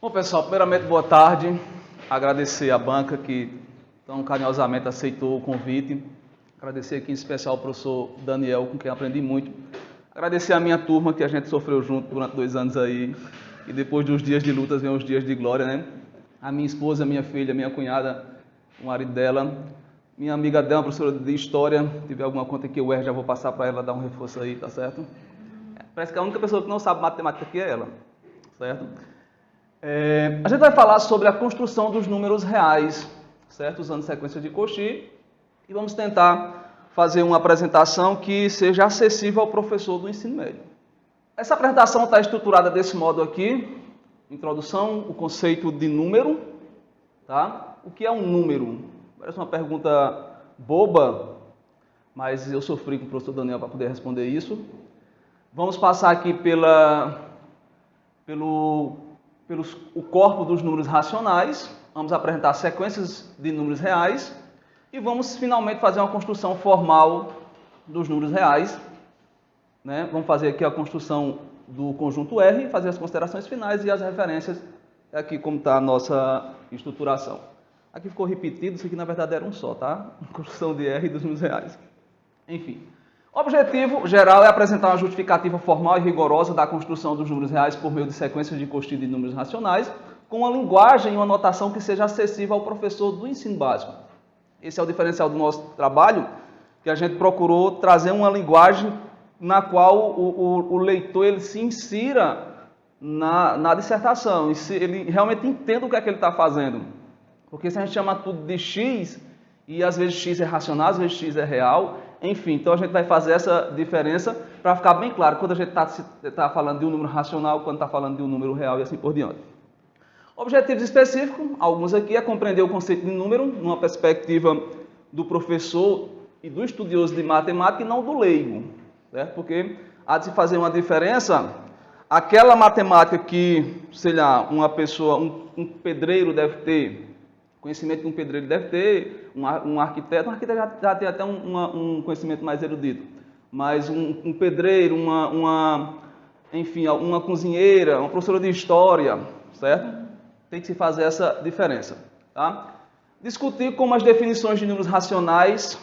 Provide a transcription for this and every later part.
Bom, pessoal, primeiramente, boa tarde. Agradecer à banca que tão carinhosamente aceitou o convite. Agradecer aqui em especial ao professor Daniel, com quem aprendi muito. Agradecer à minha turma, que a gente sofreu junto durante 2 anos aí. E depois dos dias de lutas, vem os dias de glória, né? A minha esposa, minha filha, minha cunhada, o marido dela. Minha amiga Dela, professora de História. Se tiver alguma conta que eu erro, já vou passar para ela dar um reforço aí, tá certo? Parece que a única pessoa que não sabe matemática aqui é ela, certo? A gente vai falar sobre a construção dos números reais, certo? Usando sequência de Cauchy, e vamos tentar fazer uma apresentação que seja acessível ao professor do ensino médio. Essa apresentação está estruturada desse modo aqui: introdução, o conceito de número, tá? O que é um número? Parece uma pergunta boba, mas eu sofri com o professor Daniel para poder responder isso. Vamos passar aqui o corpo dos números racionais, vamos apresentar sequências de números reais e vamos finalmente fazer uma construção formal dos números reais, né? Vamos fazer aqui a construção do conjunto R, fazer as considerações finais e as referências, aqui como está a nossa estruturação. Aqui ficou repetido, isso aqui na verdade era um só, tá? Construção de R dos números reais. Enfim. O objetivo geral é apresentar uma justificativa formal e rigorosa da construção dos números reais por meio de sequências de Cauchy de números racionais, com uma linguagem e uma notação que seja acessível ao professor do ensino básico. Esse é o diferencial do nosso trabalho, que a gente procurou trazer uma linguagem na qual o leitor ele se insira na dissertação, ele realmente entenda o que é que ele está fazendo. Porque se a gente chama tudo de X, e às vezes X é racional, às vezes X é real, enfim, então a gente vai fazer essa diferença para ficar bem claro quando a gente está falando de um número racional, quando está falando de um número real e assim por diante. Objetivos específicos, alguns aqui, é compreender o conceito de número numa perspectiva do professor e do estudioso de matemática e não do leigo, certo? Porque há de se fazer uma diferença, aquela matemática que, sei lá, uma pessoa, um pedreiro deve ter, conhecimento que um pedreiro deve ter, um arquiteto já tem até um conhecimento mais erudito, mas um pedreiro, enfim, uma cozinheira, uma professora de história, certo? Tem que se fazer essa diferença, tá? Discutir como as definições de números racionais,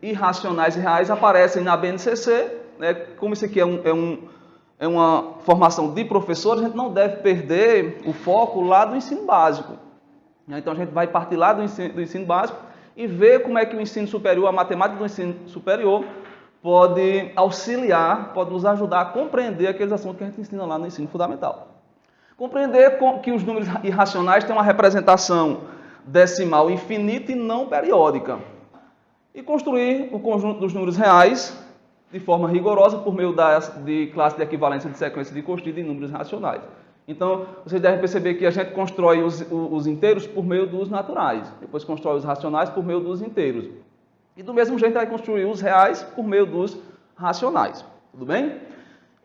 irracionais e reais aparecem na BNCC, né? Como isso aqui é uma formação de professores, a gente não deve perder o foco lá do ensino básico. Então a gente vai partir lá do ensino básico e ver como é que o ensino superior, a matemática do ensino superior, pode auxiliar, pode nos ajudar a compreender aqueles assuntos que a gente ensina lá no ensino fundamental. Compreender que os números irracionais têm uma representação decimal infinita e não periódica. E construir o conjunto dos números reais de forma rigorosa por meio de classe de equivalência de sequência de Cauchy de números racionais. Então, vocês devem perceber que a gente constrói os inteiros por meio dos naturais, depois constrói os racionais por meio dos inteiros. E do mesmo jeito vai construir os reais por meio dos racionais. Tudo bem?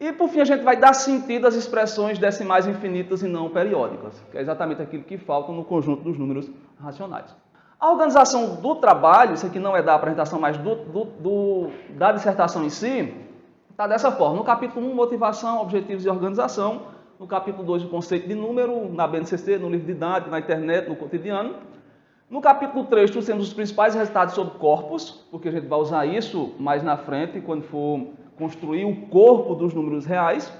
E por fim a gente vai dar sentido às expressões decimais infinitas e não periódicas, que é exatamente aquilo que falta no conjunto dos números racionais. A organização do trabalho, isso aqui não é da apresentação, mas da dissertação em si, está dessa forma. No capítulo 1, motivação, objetivos e organização. No capítulo 2, o conceito de número, na BNCC, no livro didático, na internet, no cotidiano. No capítulo 3, trouxemos os principais resultados sobre corpos, porque a gente vai usar isso mais na frente, quando for construir o corpo dos números reais.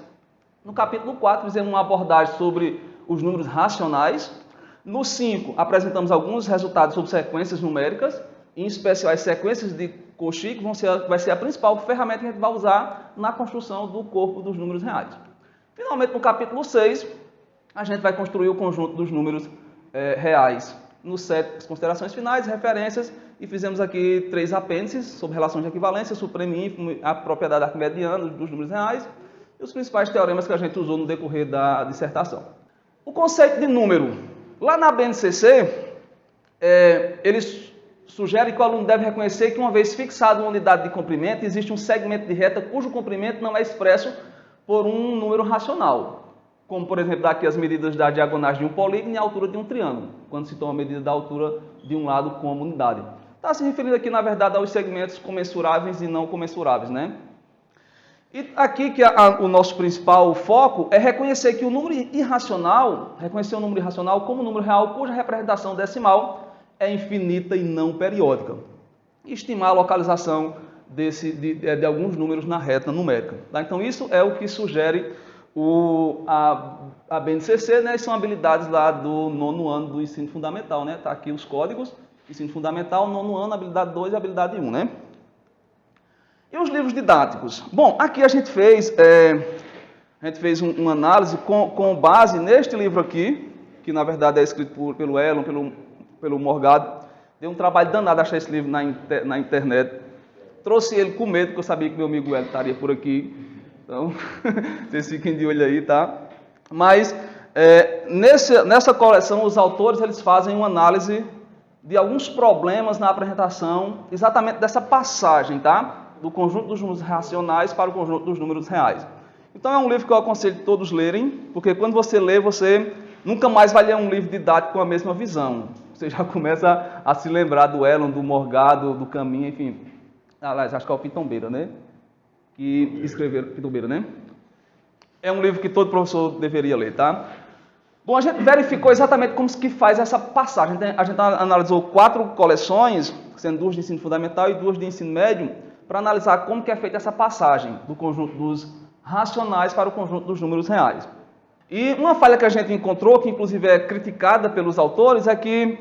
No capítulo 4, fizemos uma abordagem sobre os números racionais. No 5, apresentamos alguns resultados sobre sequências numéricas, em especial as sequências de Cauchy, que vai ser a principal ferramenta que a gente vai usar na construção do corpo dos números reais. Finalmente, no capítulo 6, a gente vai construir o conjunto dos números reais. No 7, as considerações finais, referências, e fizemos aqui 3 apêndices sobre relações de equivalência, supremo e ínfimo, a propriedade arquimediana dos números reais, e os principais teoremas que a gente usou no decorrer da dissertação. O conceito de número. Lá na BNCC, eles sugerem que o aluno deve reconhecer que, uma vez fixado uma unidade de comprimento, existe um segmento de reta cujo comprimento não é expresso por um número racional. Como, por exemplo, daqui as medidas das diagonais de um polígono e a altura de um triângulo, quando se toma a medida da altura de um lado como unidade. Está se referindo aqui, na verdade, aos segmentos comensuráveis e não comensuráveis, né? E aqui que o nosso principal foco é reconhecer que o número irracional, reconhecer o número irracional como um número real cuja representação decimal é infinita e não periódica. E estimar a localização de alguns números na reta numérica. Tá? Então isso é o que sugere a BNCC, né? São habilidades lá do 9º ano do ensino fundamental, né? Tá aqui os códigos, ensino fundamental, 9º ano, habilidade 2 e habilidade 1, né? E os livros didáticos? Bom, aqui a gente fez uma análise com base neste livro aqui, que na verdade é escrito pelo Elon, pelo Morgado. Deu um trabalho danado achar esse livro na internet. Trouxe ele com medo, porque eu sabia que meu amigo Elon estaria por aqui. Então, vocês fiquem de olho aí, tá? Mas, nessa coleção, os autores eles fazem uma análise de alguns problemas na apresentação, exatamente dessa passagem, tá? Do conjunto dos números racionais para o conjunto dos números reais. Então é um livro que eu aconselho todos lerem, porque quando você lê, você nunca mais vai ler um livro didático com a mesma visão. Você já começa a se lembrar do Elon, do Morgado, do Caminha, enfim. Aliás, acho que é o Pitombeira, né? Que escreveram Pitombeira, né? É um livro que todo professor deveria ler, tá? Bom, a gente verificou exatamente como que faz essa passagem. A gente analisou 4 coleções, sendo 2 de ensino fundamental e 2 de ensino médio, para analisar como que é feita essa passagem do conjunto dos racionais para o conjunto dos números reais. E uma falha que a gente encontrou, que inclusive é criticada pelos autores, é que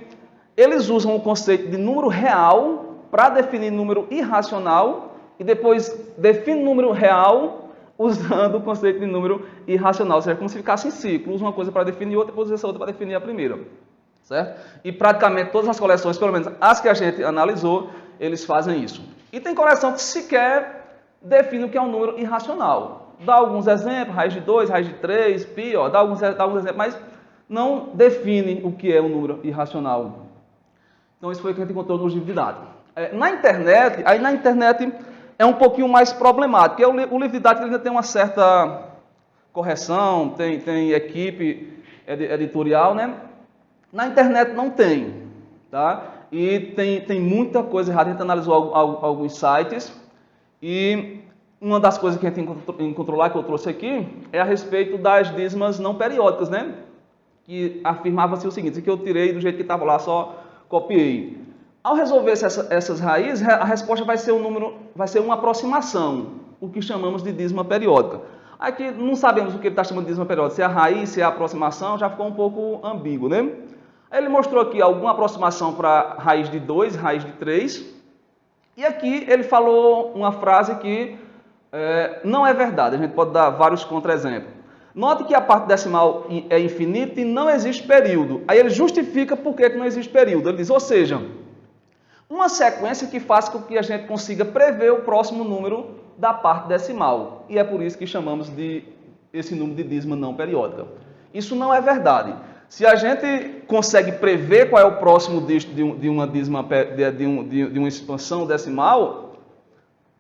eles usam o conceito de número real para definir número irracional e depois define número real usando o conceito de número irracional. Ou seja, como se ficasse em ciclo, usa uma coisa para definir outra, depois essa outra para definir a primeira. Certo? E praticamente todas as coleções, pelo menos as que a gente analisou, eles fazem isso. E tem coleção que sequer define o que é um número irracional. Dá alguns exemplos, raiz de 2, raiz de 3, pi, dá alguns exemplos, mas não define o que é um número irracional. Então isso foi o que a gente encontrou nos livros didáticos. Na internet é um pouquinho mais problemático, porque o livro didático ainda tem uma certa correção, tem equipe editorial, né? Na internet não tem, tá? E tem muita coisa errada. A gente analisou alguns sites e uma das coisas que a gente encontrou lá, que eu trouxe aqui, é a respeito das dízimas não periódicas, né? Que afirmava-se o seguinte, que eu tirei do jeito que estava lá, só copiei. Ao resolver essas raízes, a resposta vai ser uma aproximação, o que chamamos de dízima periódica. Aqui não sabemos o que ele está chamando de dízima periódica, se é a raiz, se é a aproximação, já ficou um pouco ambíguo, né? Aí ele mostrou aqui alguma aproximação para raiz de 2, raiz de 3. E aqui ele falou uma frase que não é verdade. A gente pode dar vários contra-exemplos. Note que a parte decimal é infinita e não existe período. Aí ele justifica por que não existe período. Ele diz, ou seja, uma sequência que faz com que a gente consiga prever o próximo número da parte decimal. E é por isso que chamamos esse número de dízima não periódica. Isso não é verdade. Se a gente consegue prever qual é o próximo dígito de uma expansão decimal,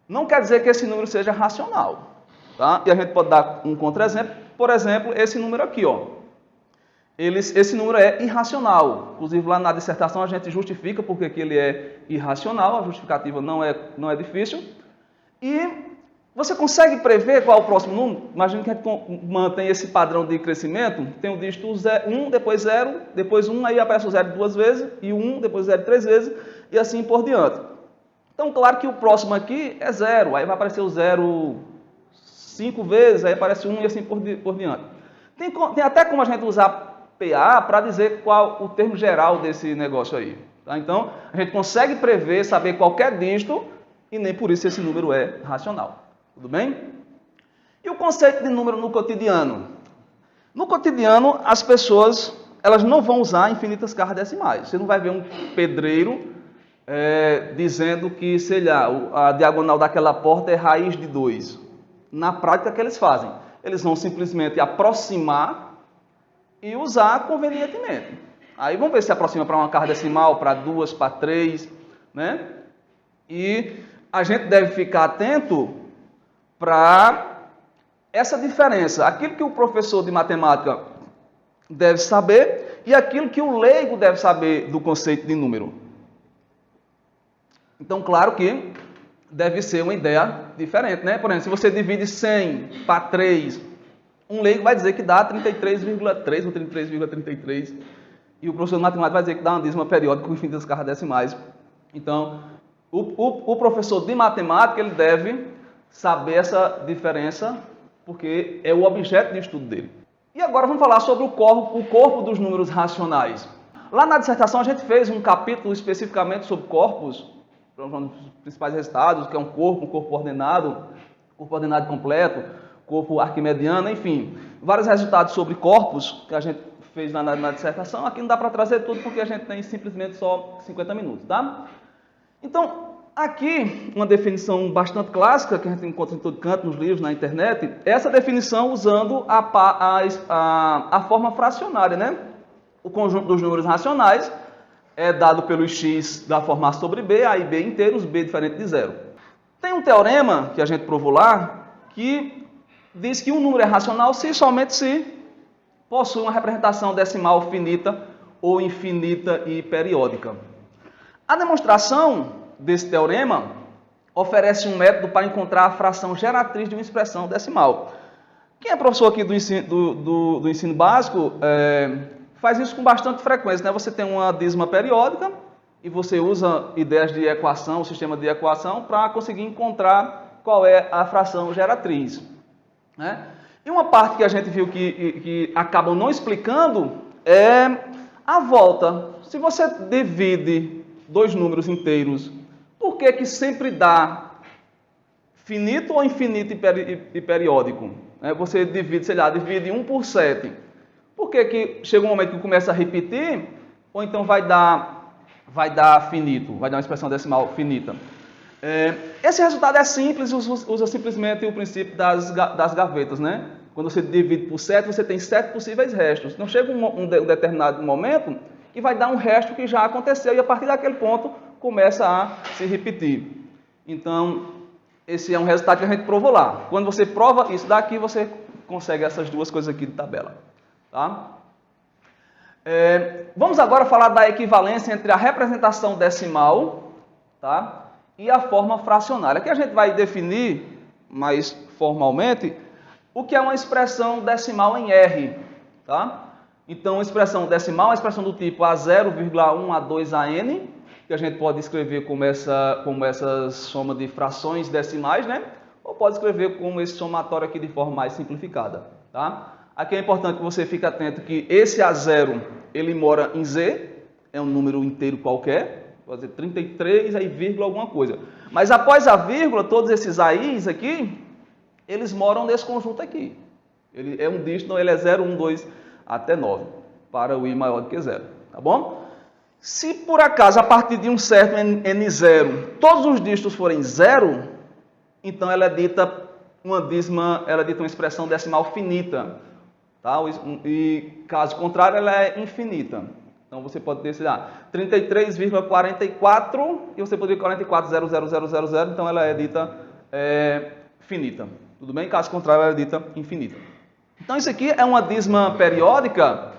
não quer dizer que esse número seja racional. Tá? E a gente pode dar um contra-exemplo. Por exemplo, esse número aqui, ó. Esse número é irracional. Inclusive, lá na dissertação a gente justifica porque que ele é irracional. A justificativa não é difícil. E você consegue prever qual é o próximo número? Imagina que a gente mantém esse padrão de crescimento. Tem o dígito 1, depois 0, depois 1, aí aparece o 0 duas vezes, e o 1, depois o 0 três vezes, e assim por diante. Então, claro que o próximo aqui é 0, aí vai aparecer o 0 5 vezes, aí aparece 1 e assim por diante. Tem até como a gente usar PA para dizer qual o termo geral desse negócio aí. Tá? Então, a gente consegue prever, saber qualquer dígito, e nem por isso esse número é racional. Tudo bem? E o conceito de número no cotidiano? No cotidiano, as pessoas elas não vão usar infinitas casas decimais. Você não vai ver um pedreiro dizendo que, sei lá, a diagonal daquela porta é raiz de 2. Na prática, o que eles fazem? Eles vão simplesmente aproximar e usar convenientemente. Aí vamos ver se aproxima para uma casa decimal, para 2, para 3, né? E a gente deve ficar atento para essa diferença, aquilo que o professor de matemática deve saber e aquilo que o leigo deve saber do conceito de número. Então, claro que deve ser uma ideia diferente, né? Por exemplo, se você divide 100 para 3, um leigo vai dizer que dá 33,3 ou 33,33, e o professor de matemática vai dizer que dá uma dízima periódica com infinitas casas decimais. Então, o professor de matemática, ele deve saber essa diferença, porque é o objeto de estudo dele. E agora vamos falar sobre o corpo dos números racionais. Lá na dissertação a gente fez um capítulo especificamente sobre corpos, os principais resultados, que é um corpo ordenado completo, corpo arquimediano, enfim, vários resultados sobre corpos que a gente fez lá na dissertação. Aqui não dá para trazer tudo porque a gente tem simplesmente só 50 minutos, tá? Então, aqui, uma definição bastante clássica, que a gente encontra em todo canto, nos livros, na internet, é essa definição usando a forma fracionária, né? O conjunto dos números racionais é dado pelo x da forma A sobre B, A e B inteiros, B diferente de zero. Tem um teorema que a gente provou lá, que diz que um número é racional somente se possui uma representação decimal finita ou infinita e periódica. A demonstração desse teorema oferece um método para encontrar a fração geratriz de uma expressão decimal. Quem é professor aqui do ensino básico faz isso com bastante frequência, né? Você tem uma dízima periódica e você usa ideias de equação, o sistema de equação, para conseguir encontrar qual é a fração geratriz, né? E uma parte que a gente viu que acabam não explicando é a volta. Se você divide dois números inteiros, por que sempre dá finito ou infinito e periódico? Você divide, sei lá, divide 1 por 7. Por que chega um momento que começa a repetir, ou então vai dar finito, vai dar uma expressão decimal finita? Esse resultado é simples, usa simplesmente o princípio das gavetas, né? Quando você divide por 7, você tem 7 possíveis restos. Então chega um determinado momento que vai dar um resto que já aconteceu e a partir daquele ponto começa a se repetir. Então, esse é um resultado que a gente provou lá. Quando você prova isso daqui, você consegue essas duas coisas aqui de tabela. Tá? Vamos agora falar da equivalência entre a representação decimal, tá, e a forma fracionária. Aqui a gente vai definir mais formalmente o que é uma expressão decimal em R. Tá? Então, uma expressão decimal é uma expressão do tipo A0,1 a 2AN, que a gente pode escrever como essa soma de frações decimais, né? Ou pode escrever como esse somatório aqui de forma mais simplificada. Tá? Aqui é importante que você fique atento que esse A0, ele mora em Z, é um número inteiro qualquer, pode dizer 33, aí vírgula alguma coisa. Mas após a vírgula, todos esses AIs aqui, eles moram nesse conjunto aqui. Ele é um dígito, ele é 0, 1, 2, até 9, para o I maior do que 0, tá bom? Se por acaso, a partir de um certo N0, todos os dígitos forem 0, então ela é dita uma expressão decimal finita. Tá? E caso contrário, ela é infinita. Então você pode ter, sei lá, 33,44 e você poderia 44,00000, então ela é dita finita. Tudo bem? Caso contrário, ela é dita infinita. Então isso aqui é uma dízima periódica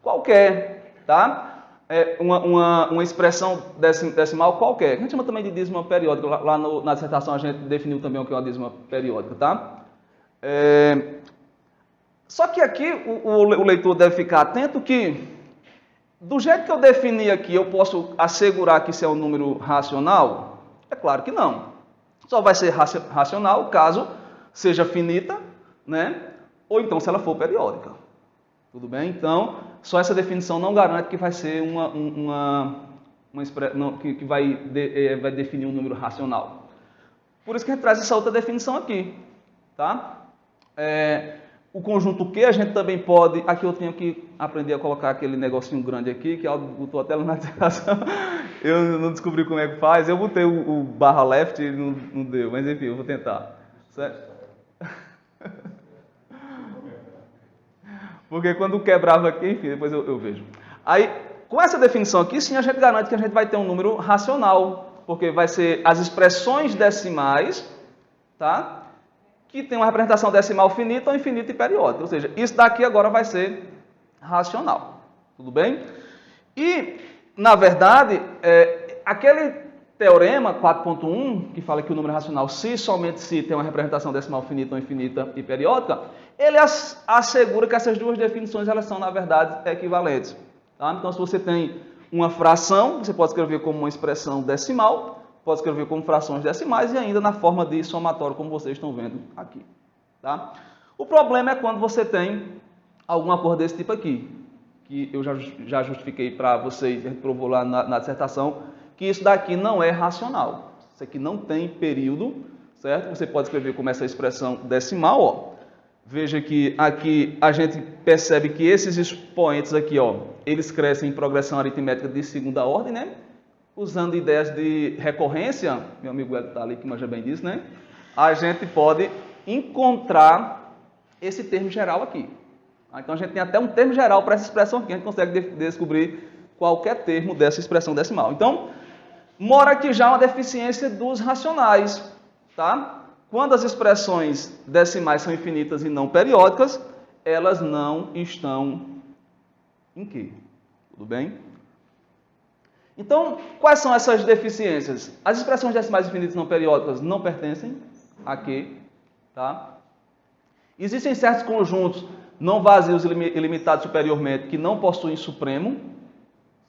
qualquer, tá? É uma expressão decimal qualquer. A gente chama também de dízima periódica. Lá na dissertação a gente definiu também o que é uma dízima periódica, tá? Só que aqui o leitor deve ficar atento que, do jeito que eu defini aqui, eu posso assegurar que isso é um número racional? É claro que não. Só vai ser racional caso seja finita, né? Ou então se ela for periódica. Tudo bem? Então, só essa definição não garante que vai ser que vai definir um número racional. Por isso que a gente traz essa outra definição aqui. Tá? O conjunto Q a gente também pode... Aqui eu tenho que aprender a colocar aquele negocinho grande aqui, que botou até na dissertação. Eu não descobri como é que faz. Eu botei o barra left e não deu, mas enfim, eu vou tentar. Certo? Porque quando quebrava aqui, enfim, depois eu vejo. Aí, com essa definição aqui, sim, a gente garante que a gente vai ter um número racional, porque vai ser as expressões decimais, tá? Que tem uma representação decimal finita ou infinita e periódica. Ou seja, isso daqui agora vai ser racional. Tudo bem? E, na verdade, teorema 4.1, que fala que o número racional, se somente se tem uma representação decimal finita ou infinita e periódica, ele assegura que essas duas definições elas são, na verdade, equivalentes. Tá? Então, se você tem uma fração, você pode escrever como uma expressão decimal, pode escrever como frações decimais e ainda na forma de somatório, como vocês estão vendo aqui. Tá? O problema é quando você tem alguma coisa desse tipo aqui, que eu já justifiquei para vocês, a gente provou lá na dissertação, que isso daqui não é racional. Isso aqui não tem período, certo? Você pode escrever como essa expressão decimal, ó. Veja que aqui a gente percebe que esses expoentes aqui, ó, eles crescem em progressão aritmética de segunda ordem, né? Usando ideias de recorrência, meu amigo Hélio está ali que manja bem disso, né? A gente pode encontrar esse termo geral aqui. Então a gente tem até um termo geral para essa expressão aqui, a gente consegue descobrir qualquer termo dessa expressão decimal. Então, mora aqui já uma deficiência dos racionais, tá? Quando as expressões decimais são infinitas e não periódicas, elas não estão em quê? Tudo bem? Então, quais são essas deficiências? As expressões decimais infinitas e não periódicas não pertencem a quê? Tá? Existem certos conjuntos não vazios ilimitados superiormente que não possuem supremo,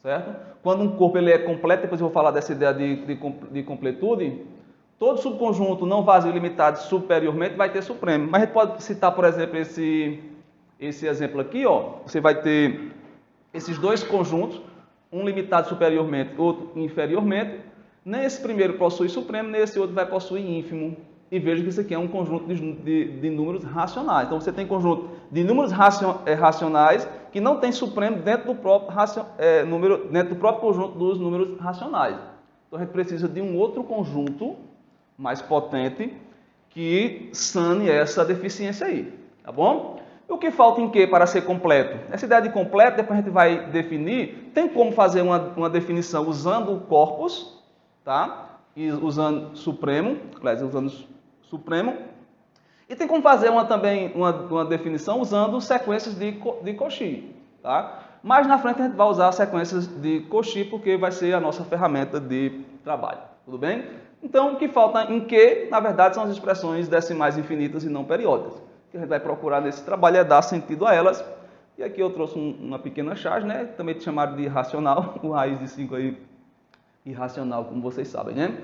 certo? Quando um corpo ele é completo, depois eu vou falar dessa ideia de completude, todo subconjunto não vazio ilimitado superiormente vai ter supremo. Mas a gente pode citar, por exemplo, esse exemplo aqui, ó. Você vai ter esses dois conjuntos, um limitado superiormente, outro inferiormente. Nem esse primeiro possui supremo, nem esse outro vai possuir ínfimo. E veja que isso aqui é um conjunto de números racionais. Então, você tem conjunto de números racionais que não tem supremo dentro do próprio conjunto dos números racionais. Então, a gente precisa de um outro conjunto mais potente que sane essa deficiência aí. Tá bom? E o que falta em quê para ser completo? Essa ideia de completo, depois a gente vai definir. Tem como fazer uma definição usando o corpus, tá? E usando supremo, e tem como fazer também uma definição usando sequências de Cauchy, tá? Mas na frente a gente vai usar sequências de Cauchy porque vai ser a nossa ferramenta de trabalho, tudo bem? Então, o que falta em que, na verdade, são as expressões decimais infinitas e não periódicas. O que a gente vai procurar nesse trabalho é dar sentido a elas. E aqui eu trouxe uma pequena charge, né? Também chamado de irracional, o raiz de 5 aí, irracional, como vocês sabem, né?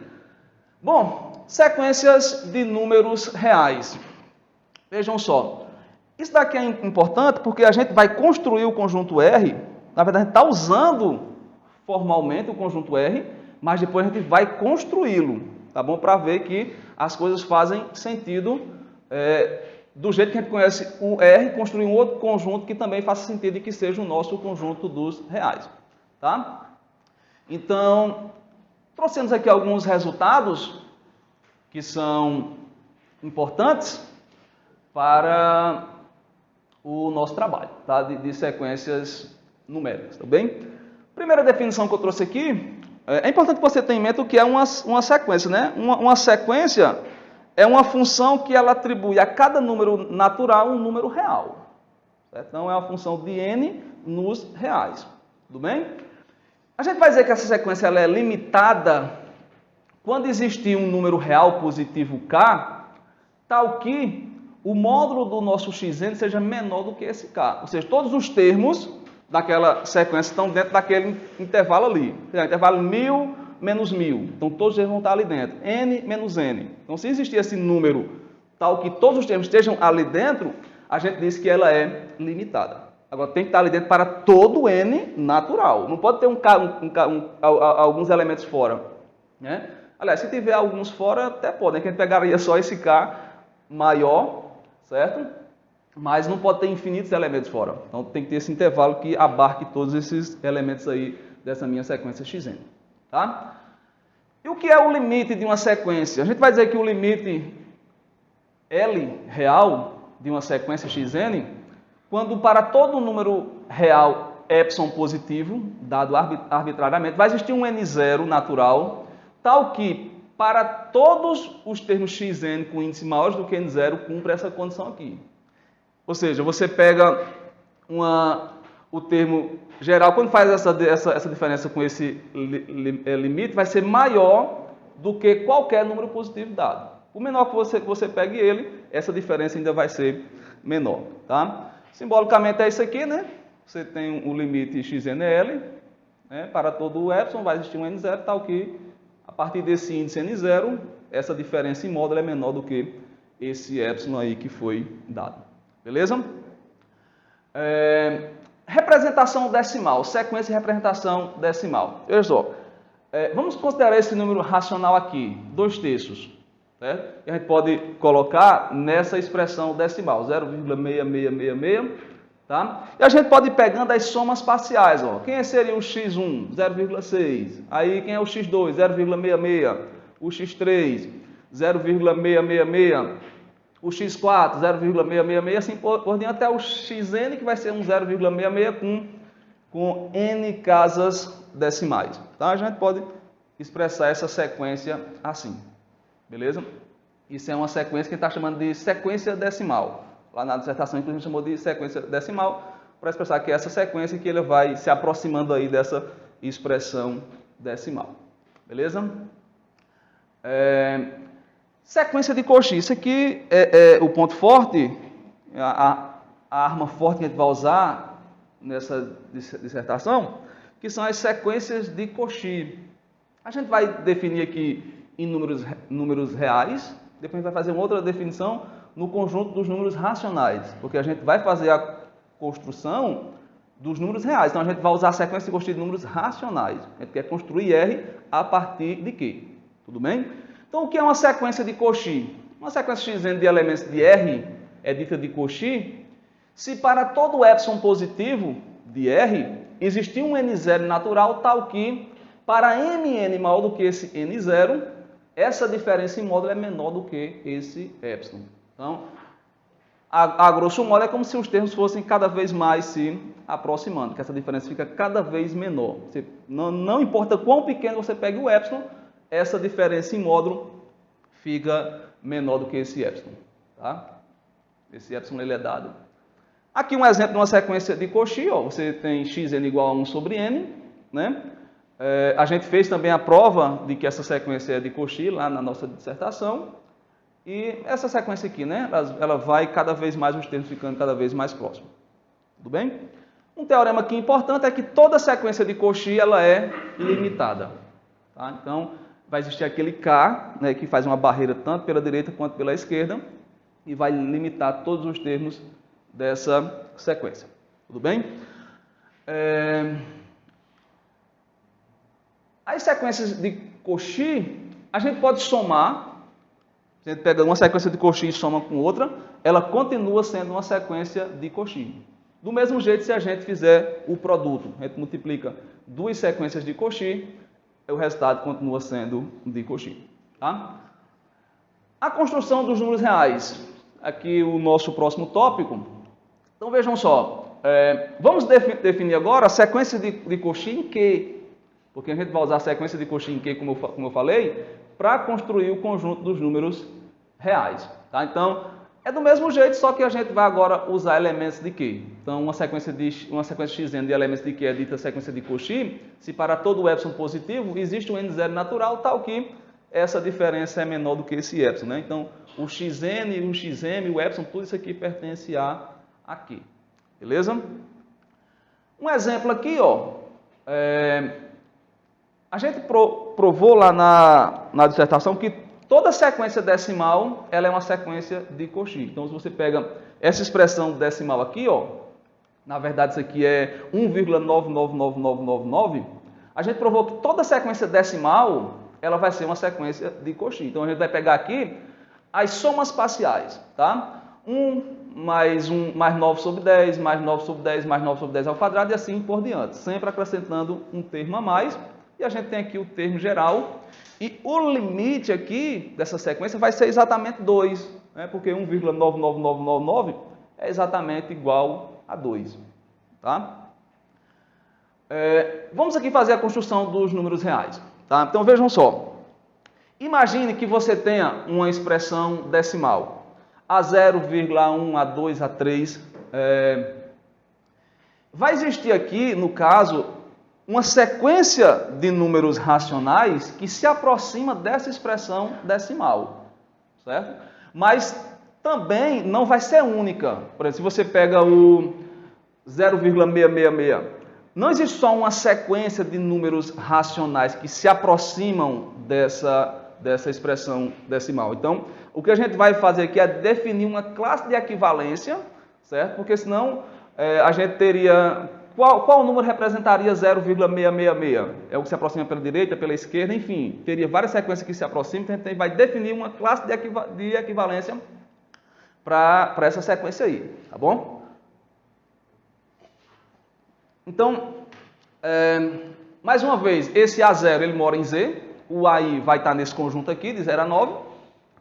Bom, sequências de números reais. Vejam só, isso daqui é importante porque a gente vai construir o conjunto R, na verdade a gente está usando formalmente o conjunto R, mas depois a gente vai construí-lo, tá bom? Para ver que as coisas fazem sentido do jeito que a gente conhece o R, construir um outro conjunto que também faça sentido e que seja o nosso conjunto dos reais, tá? Então, trouxemos aqui alguns resultados que são importantes para o nosso trabalho, tá? de sequências numéricas, tá bem? Primeira definição que eu trouxe aqui, é importante que você tenha em mente o que é uma sequência, né? Uma sequência é uma função que ela atribui a cada número natural um número real, certo? Então, é uma função de n nos reais, tudo bem? A gente vai dizer que essa sequência ela é limitada quando existir um número real positivo k, tal que o módulo do nosso xn seja menor do que esse k. Ou seja, todos os termos daquela sequência estão dentro daquele intervalo ali. Intervalo 1000 menos 1000. Então, todos eles vão estar ali dentro. N menos N. Então, se existir esse número tal que todos os termos estejam ali dentro, a gente diz que ela é limitada. Agora, tem que estar ali dentro para todo N natural. Não pode ter alguns elementos fora, né? Aliás, se tiver alguns fora, até pode, né? Que a gente pegaria só esse K maior, certo? Mas não pode ter infinitos elementos fora. Então, tem que ter esse intervalo que abarque todos esses elementos aí dessa minha sequência xn, tá? E o que é o limite de uma sequência? A gente vai dizer que o limite L real de uma sequência xn, quando para todo número real epsilon positivo, dado arbitrariamente, vai existir um n0 natural, tal que para todos os termos xn com índice maiores do que n0, cumpre essa condição aqui. Ou seja, você pega o termo geral, quando faz essa diferença com esse limite, vai ser maior do que qualquer número positivo dado. Por menor que você pegue ele, essa diferença ainda vai ser menor. Tá? Simbolicamente é isso aqui, né? Você tem o limite xnl, né? Para todo o epsilon vai existir um n0, tal que a partir desse índice n0, essa diferença em módulo é menor do que esse epsilon aí que foi dado. Beleza? Representação decimal, sequência de representação decimal. Veja só, vamos considerar esse número racional aqui, 2/3. Certo? E a gente pode colocar nessa expressão decimal, 0,6666, tá? E a gente pode ir pegando as somas parciais, ó. Quem seria o x1? 0,6. Aí quem é o x2? 0,66. O x3? 0,666. O x4? 0,666, assim por diante, até o xn, que vai ser um 0,66 com n casas decimais. Tá? A gente pode expressar essa sequência assim. Beleza? Isso é uma sequência que a gente está chamando de sequência decimal. Lá na dissertação, inclusive, chamou de sequência decimal, para expressar que é essa sequência que ele vai se aproximando aí dessa expressão decimal. Beleza? Sequência de Cauchy. Isso aqui é o ponto forte, a arma forte que a gente vai usar nessa dissertação, que são as sequências de Cauchy. A gente vai definir aqui em números reais, depois a gente vai fazer uma outra definição no conjunto dos números racionais, porque a gente vai fazer a construção dos números reais. Então a gente vai usar a sequência de Cauchy de números racionais. A gente quer construir R a partir de quê? Tudo bem? Então o que é uma sequência de Cauchy? Uma sequência xn de elementos de R é dita de Cauchy se para todo epsilon positivo de R existir um n0 natural tal que para mn maior do que esse n0, essa diferença em módulo é menor do que esse epsilon. Então, a grosso modo, é como se os termos fossem cada vez mais se aproximando, que essa diferença fica cada vez menor. Não importa quão pequeno você pegue o epsilon, essa diferença em módulo fica menor do que esse epsilon. Tá? Esse epsilon ele é dado. Aqui um exemplo de uma sequência de Cauchy. Ó, você tem xn igual a 1 sobre n, né? A gente fez também a prova de que essa sequência é de Cauchy lá na nossa dissertação. E essa sequência aqui, né? Ela vai cada vez mais, os termos ficando cada vez mais próximos. Tudo bem? Um teorema aqui importante é que toda sequência de Cauchy ela é limitada. Tá? Então, vai existir aquele K, né, que faz uma barreira tanto pela direita quanto pela esquerda e vai limitar todos os termos dessa sequência. Tudo bem? As sequências de Cauchy, a gente pode somar. Se a gente pega uma sequência de Cauchy e soma com outra, ela continua sendo uma sequência de Cauchy. Do mesmo jeito, se a gente fizer o produto, a gente multiplica duas sequências de Cauchy, o resultado continua sendo de Cauchy. Tá? A construção dos números reais. Aqui o nosso próximo tópico. Então vejam só, vamos definir agora a sequência de Cauchy em Q. Porque a gente vai usar a sequência de Cauchy em Q, como eu falei, para construir o conjunto dos números reais. Tá? Então, é do mesmo jeito, só que a gente vai agora usar elementos de Q. Então, uma sequência xn de elementos de Q é dita sequência de Cauchy, se para todo epsilon positivo existe um n0 natural, tal que essa diferença é menor do que esse epsilon. Né? Então, o xn, o xm, o epsilon, tudo isso aqui pertence a Q. Beleza? Um exemplo aqui, ó. A gente provou lá na dissertação que toda sequência decimal ela é uma sequência de Cauchy. Então, se você pega essa expressão decimal aqui, ó, na verdade isso aqui é 1,999999, a gente provou que toda sequência decimal ela vai ser uma sequência de Cauchy. Então, a gente vai pegar aqui as somas parciais, tá? 1 mais 9 sobre 10, mais 9 sobre 10, mais 9 sobre 10 ao quadrado e assim por diante. Sempre acrescentando um termo a mais. E a gente tem aqui o termo geral. E o limite aqui dessa sequência vai ser exatamente 2. Né? Porque 1,99999 é exatamente igual a 2. Tá? Vamos aqui fazer a construção dos números reais. Tá? Então vejam só. Imagine que você tenha uma expressão decimal. A0, A1, A2, A3. Vai existir aqui, no caso, uma sequência de números racionais que se aproxima dessa expressão decimal, certo? Mas também não vai ser única. Por exemplo, se você pega o 0,666, não existe só uma sequência de números racionais que se aproximam dessa expressão decimal. Então, o que a gente vai fazer aqui é definir uma classe de equivalência, certo? Porque senão a gente teria... Qual número representaria 0,666? É o que se aproxima pela direita, pela esquerda, enfim. Teria várias sequências que se aproximam, então a gente vai definir uma classe de equivalência para essa sequência aí, tá bom? Então, mais uma vez, esse A0 ele mora em Z, o AI vai estar nesse conjunto aqui, de 0 a 9,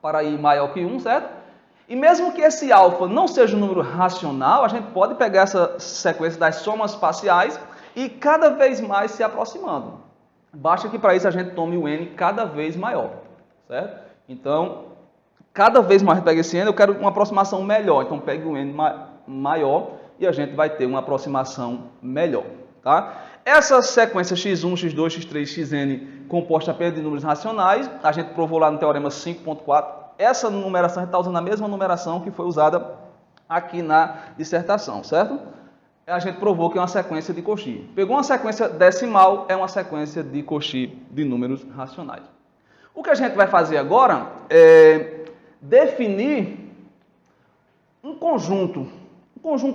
para I maior que 1, certo? E mesmo que esse alfa não seja um número racional, a gente pode pegar essa sequência das somas parciais e cada vez mais se aproximando. Basta que para isso a gente tome o n cada vez maior, certo? Então, cada vez mais a gente pega esse n, eu quero uma aproximação melhor. Então, pegue o n maior e a gente vai ter uma aproximação melhor, tá? Essa sequência x1, x2, x3, xn composta apenas de números racionais, a gente provou lá no teorema 5.4. Essa numeração, a gente está usando a mesma numeração que foi usada aqui na dissertação, certo? A gente provou que é uma sequência de Cauchy. Pegou uma sequência decimal, é uma sequência de Cauchy de números racionais. O que a gente vai fazer agora é definir um conjunto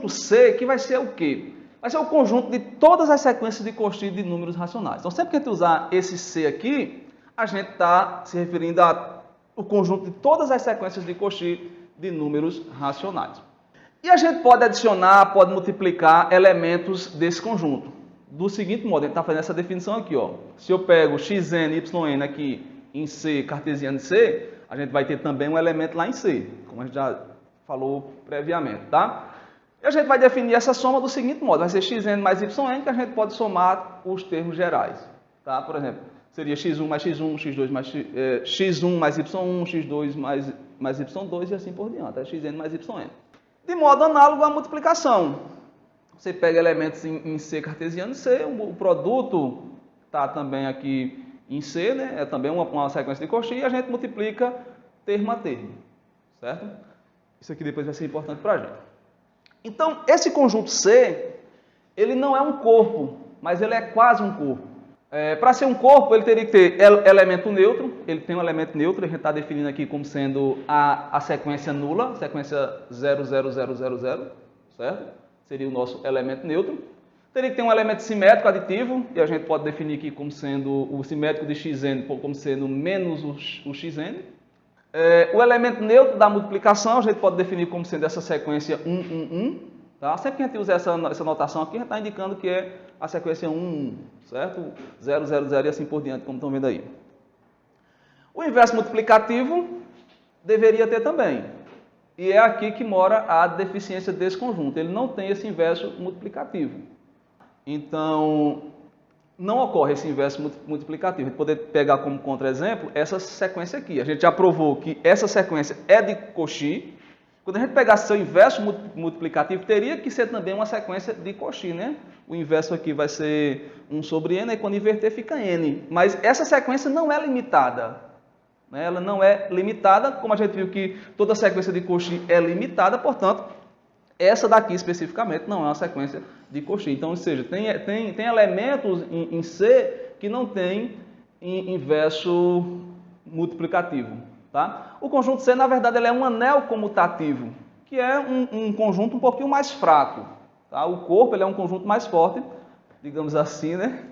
C, que vai ser o quê? Vai ser o conjunto de todas as sequências de Cauchy de números racionais. Então, sempre que a gente usar esse C aqui, a gente está se referindo ao conjunto de todas as sequências de Cauchy de números racionais. E a gente pode adicionar, pode multiplicar elementos desse conjunto. Do seguinte modo, a gente está fazendo essa definição aqui, ó. Se eu pego xn, yn aqui em C, cartesiano em C, a gente vai ter também um elemento lá em C, como a gente já falou previamente, tá? E a gente vai definir essa soma do seguinte modo, vai ser xn mais yn, que a gente pode somar os termos gerais, tá? Por exemplo, seria x1 mais x1, x2 mais x1 mais y1, x2 mais y2 e assim por diante, é xn mais yn. De modo análogo à multiplicação. Você pega elementos em C cartesiano C, o produto está também aqui em C, né? É também uma sequência de Cauchy, e a gente multiplica termo a termo, certo? Isso aqui depois vai ser importante para a gente. Então, esse conjunto C, ele não é um corpo, mas ele é quase um corpo. Para ser um corpo, ele teria que ter elemento neutro, ele tem um elemento neutro, a gente está definindo aqui como sendo a sequência nula, sequência 00000, certo? Seria o nosso elemento neutro. Teria que ter um elemento simétrico aditivo, e a gente pode definir aqui como sendo o simétrico de xn, como sendo menos o xn. O elemento neutro da multiplicação, a gente pode definir como sendo essa sequência 1, 1, 1. Tá? Sempre que a gente usa essa notação aqui, a gente está indicando que é a sequência 1, 1, certo? 0, 0, 0 e assim por diante, como estão vendo aí. O inverso multiplicativo deveria ter também. E é aqui que mora a deficiência desse conjunto. Ele não tem esse inverso multiplicativo. Então, não ocorre esse inverso multiplicativo. A gente pode pegar como contra-exemplo essa sequência aqui. A gente já provou que essa sequência é de Cauchy. Quando a gente pegasse seu inverso multiplicativo, teria que ser também uma sequência de Cauchy, né? O inverso aqui vai ser 1 sobre n, e quando inverter fica n. Mas essa sequência não é limitada. Né? Ela não é limitada, como a gente viu que toda sequência de Cauchy é limitada, portanto, essa daqui especificamente não é uma sequência de Cauchy. Então, ou seja, tem elementos em C que não tem inverso multiplicativo. Tá? O conjunto C, na verdade, ele é um anel comutativo, que é um conjunto um pouquinho mais fraco. Tá? O corpo ele é um conjunto mais forte, digamos assim, né?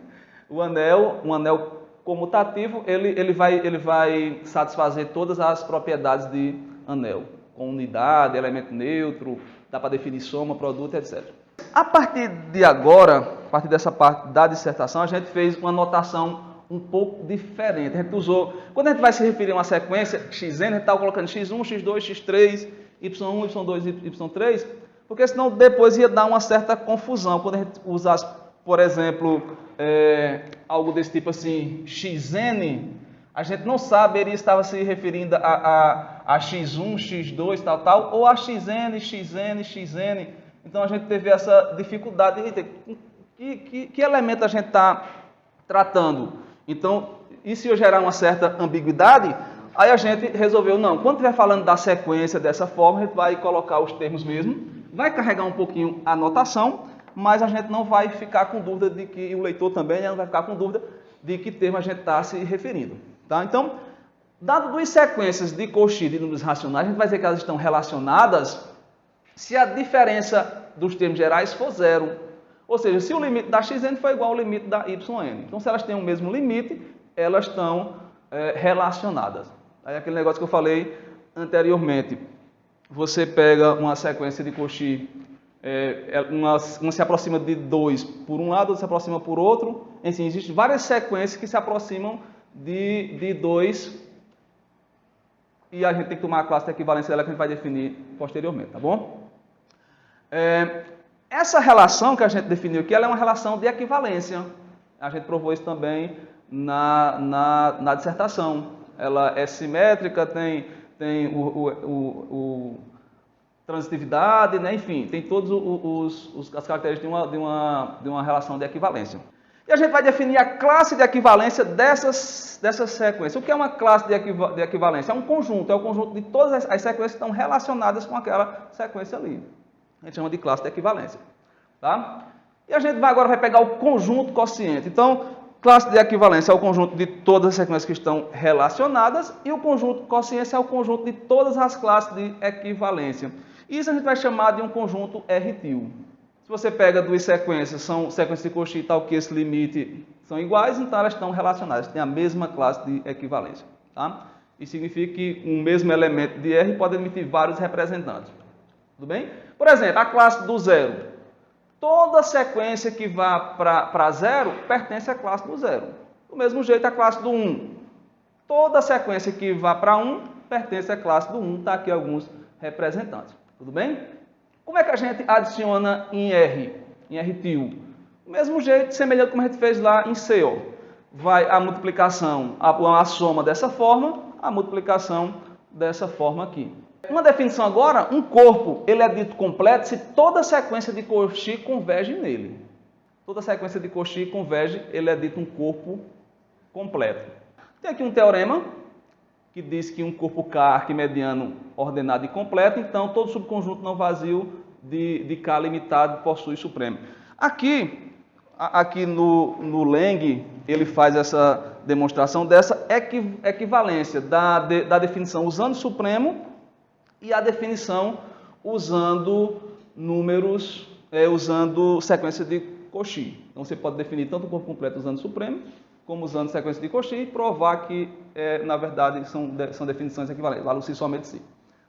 Um anel comutativo, ele vai satisfazer todas as propriedades de anel, com unidade, elemento neutro, dá para definir soma, produto, etc. A partir de agora, a partir dessa parte da dissertação, a gente fez uma notação um pouco diferente. A gente usou, quando a gente vai se referir a uma sequência xn, a gente está colocando x1, x2, x3, y1, y2 e y3, porque senão depois ia dar uma certa confusão. Quando a gente usasse, por exemplo, algo desse tipo assim, xn, a gente não saberia se estava se referindo a x1, x2, tal, ou a xn. Então a gente teve essa dificuldade de Que elemento a gente está tratando? Então, e se eu gerar uma certa ambiguidade, aí a gente resolveu, não, quando estiver falando da sequência dessa forma, a gente vai colocar os termos mesmo, vai carregar um pouquinho a notação, mas a gente não vai ficar com dúvida de que, e o leitor também não vai ficar com dúvida de que termo a gente está se referindo. Tá? Então, dado duas sequências de Cauchy de números racionais, a gente vai dizer que elas estão relacionadas se a diferença dos termos gerais for zero. Ou seja, se o limite da xn for igual ao limite da yn. Então, se elas têm o mesmo limite, elas estão relacionadas. Aí aquele negócio que eu falei anteriormente. Você pega uma sequência de Cauchy, uma se aproxima de 2 por um lado, outra se aproxima por outro. Enfim, existem várias sequências que se aproximam de 2 e a gente tem que tomar a classe de equivalência dela que a gente vai definir posteriormente, tá bom? Essa relação que a gente definiu aqui, ela é uma relação de equivalência. A gente provou isso também na dissertação. Ela é simétrica, tem transitividade, né? Enfim, tem todas as características de uma relação de equivalência. E a gente vai definir a classe de equivalência dessas sequências. O que é uma classe de equivalência? É um conjunto, é o conjunto de todas as sequências que estão relacionadas com aquela sequência ali. A gente chama de classe de equivalência. Tá? E a gente agora vai pegar o conjunto quociente. Então, classe de equivalência é o conjunto de todas as sequências que estão relacionadas e o conjunto quociente é o conjunto de todas as classes de equivalência. Isso a gente vai chamar de um conjunto R-til. Se você pega duas sequências, são sequências de Cauchy tal que esse limite são iguais, então elas estão relacionadas, têm a mesma classe de equivalência. Tá? Isso significa que um mesmo elemento de R pode emitir vários representantes. Tudo bem? Por exemplo, a classe do zero. Toda sequência que vá para zero pertence à classe do zero. Do mesmo jeito, a classe do 1. Toda sequência que vá para 1 pertence à classe do 1. Está aqui alguns representantes. Tudo bem? Como é que a gente adiciona em R? Em R-til? Do mesmo jeito, semelhante como a gente fez lá em C. Ó. Vai a multiplicação, a soma dessa forma, a multiplicação dessa forma aqui. Uma definição agora, um corpo ele é dito completo se toda sequência de Cauchy converge nele. Toda sequência de Cauchy converge, ele é dito um corpo completo. Tem aqui um teorema que diz que um corpo K arquimediano ordenado e completo, então todo subconjunto não vazio de K limitado possui supremo. Aqui no Lang, ele faz essa demonstração dessa equivalência da definição usando supremo e a definição usando números, usando sequência de Cauchy. Então você pode definir tanto o corpo completo usando supremo, como usando sequência de Cauchy e provar que, na verdade, são definições equivalentes. Lá si somente si.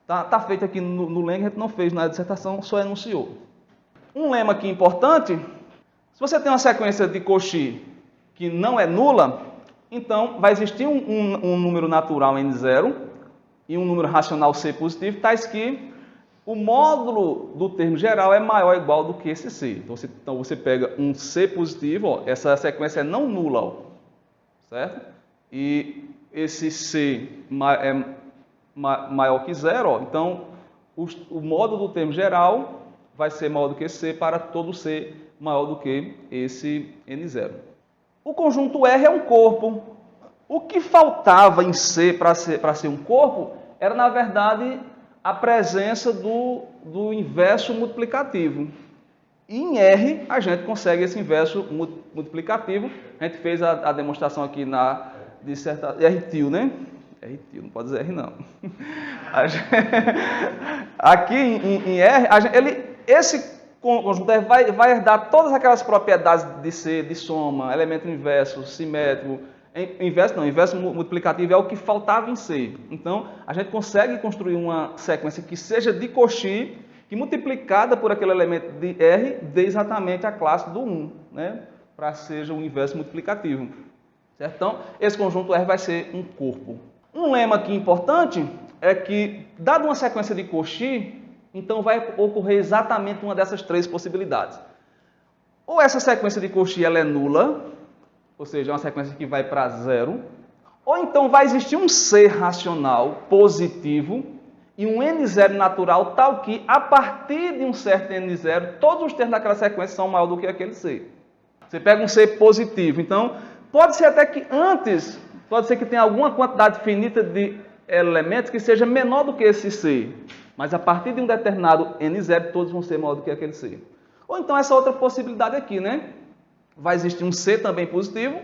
Tá feito aqui no Lang, a gente não fez na dissertação, só enunciou. Um lema aqui importante, se você tem uma sequência de Cauchy que não é nula, então vai existir um número natural n0 e um número racional C positivo, tais que o módulo do termo geral é maior ou igual do que esse C. Então você pega um C positivo, ó, essa sequência é não nula, ó, certo? E esse C é maior que zero, ó, então o módulo do termo geral vai ser maior do que C para todo C maior do que esse N0. O conjunto R é um corpo. O que faltava em C para ser um corpo era, na verdade, a presença do inverso multiplicativo. E em R, a gente consegue esse inverso multiplicativo. A gente fez a demonstração aqui na dissertação. R-til, né? R-til, não pode dizer R, não. Aqui em R, esse conjunto R vai herdar todas aquelas propriedades de C, de soma, elemento inverso, simétrico. Inverso multiplicativo é o que faltava em C. Então, a gente consegue construir uma sequência que seja de Cauchy, que multiplicada por aquele elemento de R, dê exatamente a classe do 1, né? Para que seja um inverso multiplicativo. Certo? Então, esse conjunto R vai ser um corpo. Um lema aqui importante é que, dada uma sequência de Cauchy, então vai ocorrer exatamente uma dessas três possibilidades. Ou essa sequência de Cauchy ela é nula, ou seja, é uma sequência que vai para zero, ou então vai existir um C racional positivo e um N0 natural tal que, a partir de um certo N0, todos os termos daquela sequência são maior do que aquele C. Você pega um C positivo. Então, pode ser até que antes, pode ser que tenha alguma quantidade finita de elementos que seja menor do que esse C. Mas a partir de um determinado N0, todos vão ser maior do que aquele C. Ou então essa outra possibilidade aqui, né? Vai existir um C também positivo,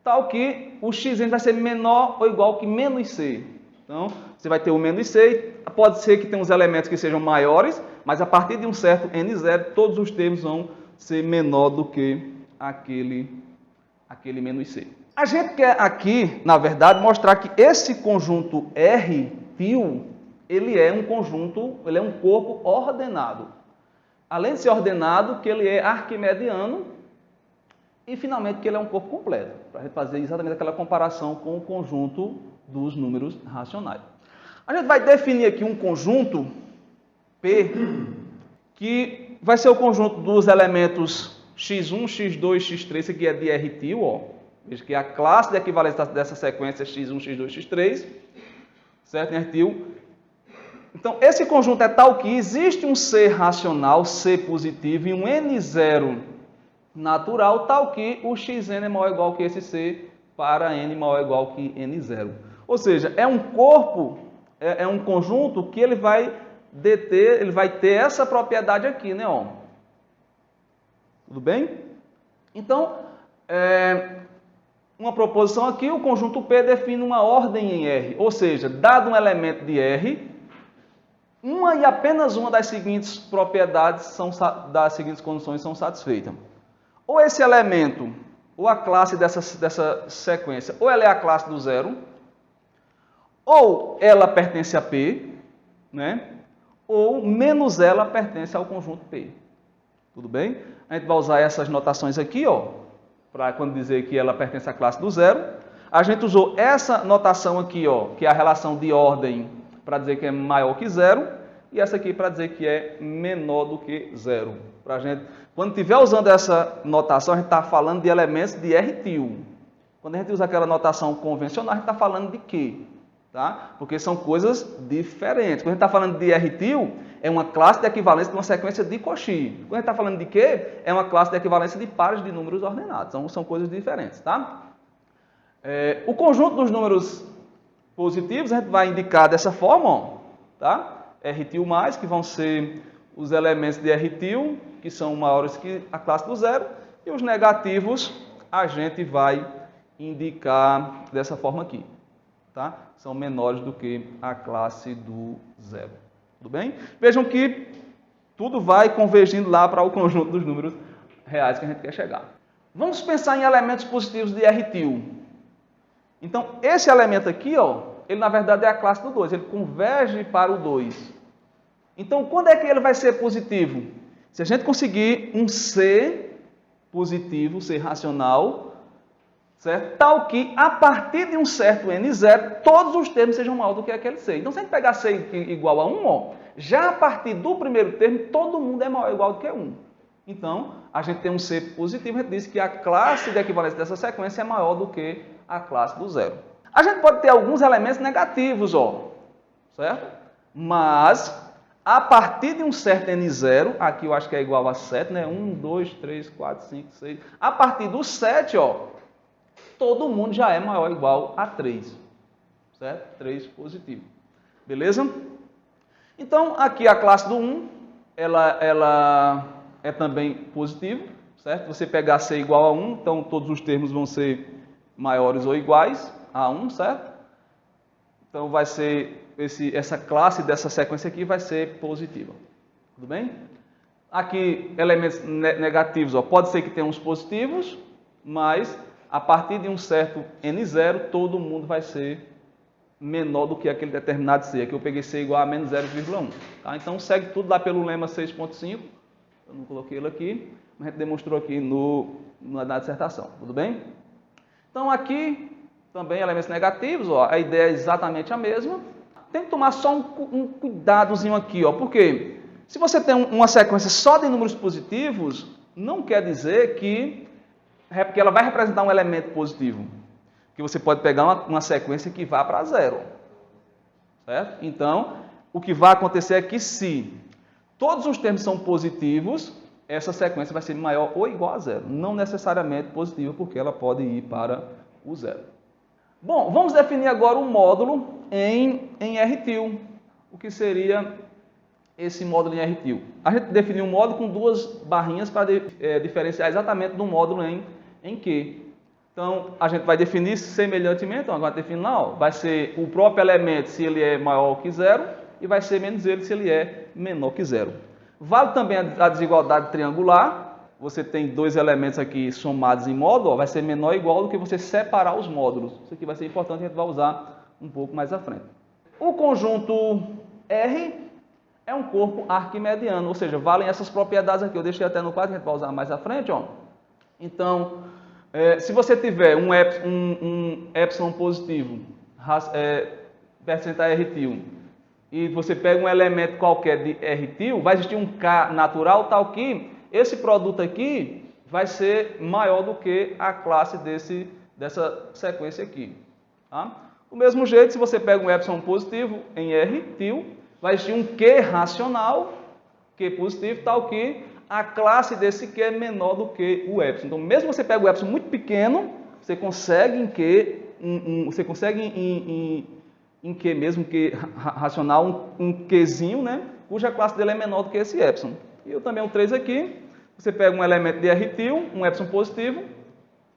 tal que o xn vai ser menor ou igual que menos C. Então, você vai ter o menos C, pode ser que tenha uns elementos que sejam maiores, mas a partir de um certo N0, todos os termos vão ser menor do que aquele menos C. A gente quer aqui, na verdade, mostrar que esse conjunto R, tio, ele é um conjunto, ele é um corpo ordenado. Além de ser ordenado, que ele é arquimediano e, finalmente, que ele é um corpo completo, para a gente fazer exatamente aquela comparação com o conjunto dos números racionais. A gente vai definir aqui um conjunto P, que vai ser o conjunto dos elementos x1, x2, x3, isso aqui é de R tio, ó. Veja que é a classe de equivalência dessa sequência é x1, x2, x3, certo, em R tio. Então, esse conjunto é tal que existe um C racional, C positivo, e um N0 natural, tal que o xn é maior ou igual que esse C para n maior ou igual que n0. Ou seja, é um corpo, é um conjunto que ele vai ter essa propriedade aqui, né? Ó. Tudo bem? Então, uma proposição aqui, o conjunto P define uma ordem em R. Ou seja, dado um elemento de R, uma e apenas uma das seguintes propriedades, das seguintes condições são satisfeitas. Ou esse elemento, ou a classe dessa sequência, ou ela é a classe do zero, ou ela pertence a P, né? Ou menos ela pertence ao conjunto P. Tudo bem? A gente vai usar essas notações aqui, ó, para quando dizer que ela pertence à classe do zero. A gente usou essa notação aqui, ó, que é a relação de ordem, para dizer que é maior que zero, e essa aqui para dizer que é menor do que zero. Pra gente, quando estiver usando essa notação, a gente está falando de elementos de R tio. Quando a gente usa aquela notação convencional, a gente está falando de quê? Tá? Porque são coisas diferentes. Quando a gente está falando de R tio, é uma classe de equivalência de uma sequência de Cauchy. Quando a gente está falando de quê? É uma classe de equivalência de pares de números ordenados. Então, são coisas diferentes. Tá? O conjunto dos números positivos a gente vai indicar dessa forma, ó, tá? R tio mais, que vão ser os elementos de R tio, que são maiores que a classe do zero, e os negativos a gente vai indicar dessa forma aqui, tá? São menores do que a classe do zero. Tudo bem? Vejam que tudo vai convergindo lá para o conjunto dos números reais que a gente quer chegar. Vamos pensar em elementos positivos de R tio. Então, esse elemento aqui, ó, ele na verdade é a classe do 2, ele converge para o 2. Então, quando é que ele vai ser positivo? Se a gente conseguir um C positivo, C racional, certo? Tal que, a partir de um certo N0, todos os termos sejam maiores do que aquele C. Então, se a gente pegar C igual a 1, ó, já a partir do primeiro termo, todo mundo é maior ou igual do que 1. Então, a gente tem um C positivo, a gente diz que a classe de equivalência dessa sequência é maior do que a classe do zero. A gente pode ter alguns elementos negativos, ó, certo? Mas, a partir de um certo N0, aqui eu acho que é igual a 7, né? 1, 2, 3, 4, 5, 6. A partir do 7, ó, todo mundo já é maior ou igual a 3. Certo? 3 positivo. Beleza? Então, aqui a classe do 1, ela é também positiva, certo? Você pegar C igual a 1, então todos os termos vão ser maiores ou iguais a 1, certo? Então, vai ser essa classe dessa sequência aqui vai ser positiva. Tudo bem? Aqui, elementos negativos, ó, pode ser que tenha uns positivos, mas a partir de um certo N0, todo mundo vai ser menor do que aquele determinado C. Aqui eu peguei C igual a menos 0,1. Tá? Então, segue tudo lá pelo lema 6.5. Eu não coloquei ele aqui, mas a gente demonstrou aqui na dissertação. Tudo bem? Então, aqui também elementos negativos, ó, a ideia é exatamente a mesma. Tem que tomar só um cuidadozinho aqui, ó, porque se você tem uma sequência só de números positivos, não quer dizer que ela vai representar um elemento positivo. Que você pode pegar uma sequência que vá para zero. Certo? Então, o que vai acontecer é que se todos os termos são positivos, essa sequência vai ser maior ou igual a zero. Não necessariamente positiva, porque ela pode ir para o zero. Bom, vamos definir agora um módulo em RTIL. O que seria esse módulo em RTIL? A gente definiu um módulo com duas barrinhas para diferenciar exatamente do módulo em Q. Então, a gente vai definir semelhantemente, então agora define lá, ó, vai ser o próprio elemento se ele é maior que zero e vai ser menos ele se ele é menor que zero. Vale também a desigualdade triangular. Você tem dois elementos aqui somados em módulo, ó, vai ser menor ou igual do que você separar os módulos. Isso aqui vai ser importante, a gente vai usar um pouco mais à frente. O conjunto R é um corpo arquimediano, ou seja, valem essas propriedades aqui. Eu deixei até no quadro, a gente vai usar mais à frente. Ó. Então, se você tiver um epsilon positivo, percentual RTIL, e você pega um elemento qualquer de RTIL, vai existir um K natural tal que esse produto aqui vai ser maior do que a classe dessa sequência aqui. Tá? Do mesmo jeito, se você pega um epsilon positivo em RTIL, vai existir um Q racional, Q positivo, tal que a classe desse Q é menor do que o epsilon. Então, mesmo que você pega o epsilon muito pequeno, você consegue em Q, em Q mesmo, Q racional, um Qzinho, né, cuja classe dele é menor do que esse epsilon. E eu também o 3 aqui, você pega um elemento de RTIL, um epsilon positivo,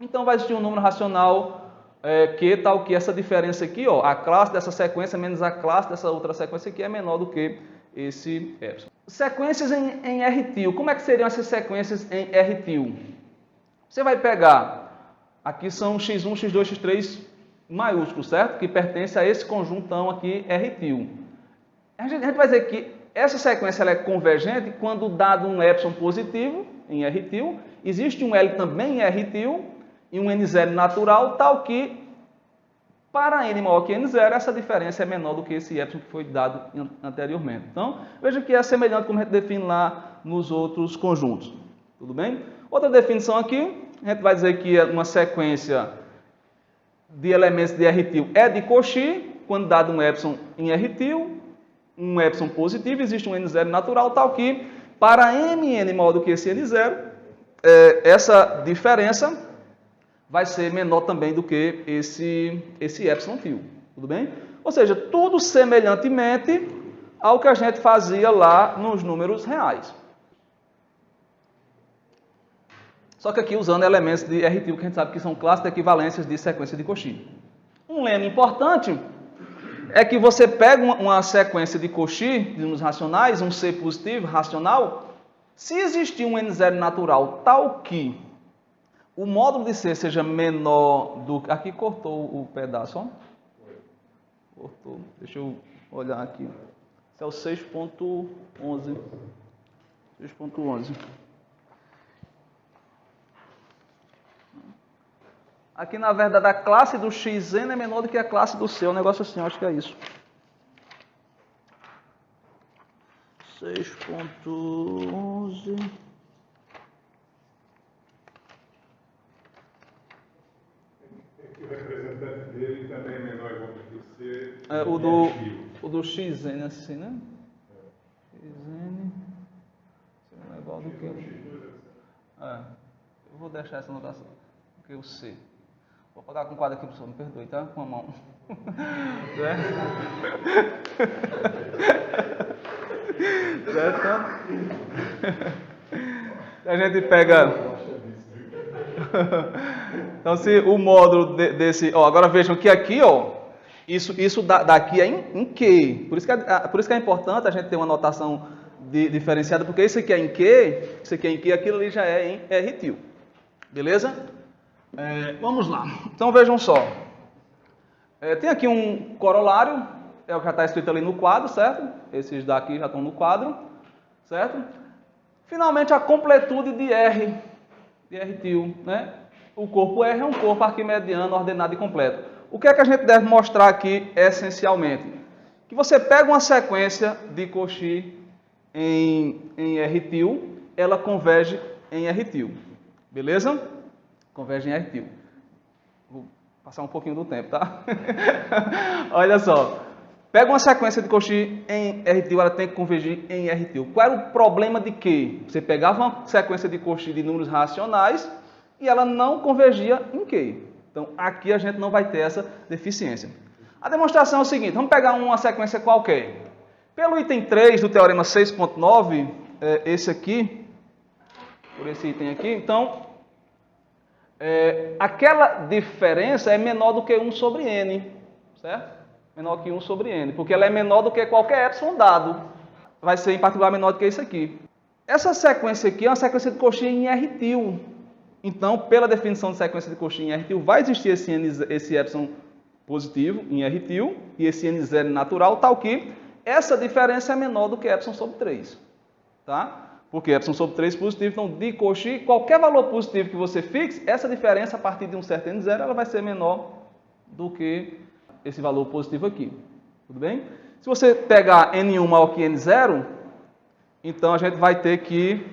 então vai existir um número racional Q tal que essa diferença aqui, ó, a classe dessa sequência menos a classe dessa outra sequência aqui é menor do que esse epsilon. Sequências em RTIL. Como é que seriam essas sequências em RTIL? Você vai pegar, aqui são x1, x2, x3 maiúsculos, certo? Que pertence a esse conjuntão aqui RTIL. A gente vai dizer que essa sequência ela é convergente quando dado um epsilon positivo em RTIL, existe um L também em RTIL e um N0 natural, tal que para n maior que n0, essa diferença é menor do que esse epsilon que foi dado anteriormente. Então, veja que é semelhante como a gente define lá nos outros conjuntos. Tudo bem? Outra definição aqui, a gente vai dizer que uma sequência de elementos de RTIL é de Cauchy, quando dado um epsilon em RTIL, um epsilon positivo, existe um n0 natural, tal que para n maior do que esse n0, essa diferença vai ser menor também do que esse epsilon fio, tudo bem? Ou seja, tudo semelhantemente ao que a gente fazia lá nos números reais. Só que aqui usando elementos de RTIL, que a gente sabe que são classes de equivalências de sequência de Cauchy. Um lema importante é que você pega uma sequência de Cauchy, de números racionais, um C positivo, racional, se existir um N0 natural tal que o módulo de C seja menor do que... Aqui cortou o pedaço, ó. Cortou. Deixa eu olhar aqui. Esse é o 6.11. 6.11. Aqui, na verdade, a classe do Xn é menor do que a classe do C. É um negócio assim, eu acho que é isso. 6.11... O representante dele também é menor igual que o C. O do Xn, assim, né? Xn é igual do que... eu vou deixar essa notação. Do que o C. Vou apagar com o quadro aqui, professor, me perdoe, tá? Com a mão. Certo? A gente pega... Então, se o módulo desse... Ó, agora vejam que aqui, ó, isso daqui é em Q. Por isso que é importante a gente ter uma notação diferenciada, porque isso aqui é em Q, isso aqui é em Q, aquilo ali já é em RTIL. Beleza? Vamos lá. Então, vejam só. Tem aqui um corolário, é o que já está escrito ali no quadro, certo? Esses daqui já estão no quadro, certo? Finalmente, a completude de R, de RTIL, né? O corpo R é um corpo arquimediano, ordenado e completo. O que é que a gente deve mostrar aqui, essencialmente? Que você pega uma sequência de Cauchy em RTIL, ela converge em RTIL. Beleza? Converge em RTIL. Vou passar um pouquinho do tempo, tá? Olha só. Pega uma sequência de Cauchy em R-til, ela tem que convergir em R-til. Qual era o problema de quê? Você pegava uma sequência de Cauchy de números racionais e ela não convergia em quê? Então, aqui a gente não vai ter essa deficiência. A demonstração é o seguinte, vamos pegar uma sequência qualquer. Pelo item 3 do teorema 6.9, esse aqui, por esse item aqui, então, aquela diferença é menor do que 1 sobre n, certo? Menor que 1 sobre n, porque ela é menor do que qualquer epsilon dado. Vai ser, em particular, menor do que isso aqui. Essa sequência aqui é uma sequência de Cauchy em R-til. Então, pela definição de sequência de Cauchy em R-til, vai existir esse epsilon positivo em R-til e esse n0 natural, tal que essa diferença é menor do que epsilon sobre 3. Tá? Porque epsilon sobre 3 positivo, então, de Cauchy, qualquer valor positivo que você fixe, essa diferença, a partir de um certo n0, ela vai ser menor do que esse valor positivo aqui. Tudo bem? Se você pegar n1 maior que n0, então a gente vai ter que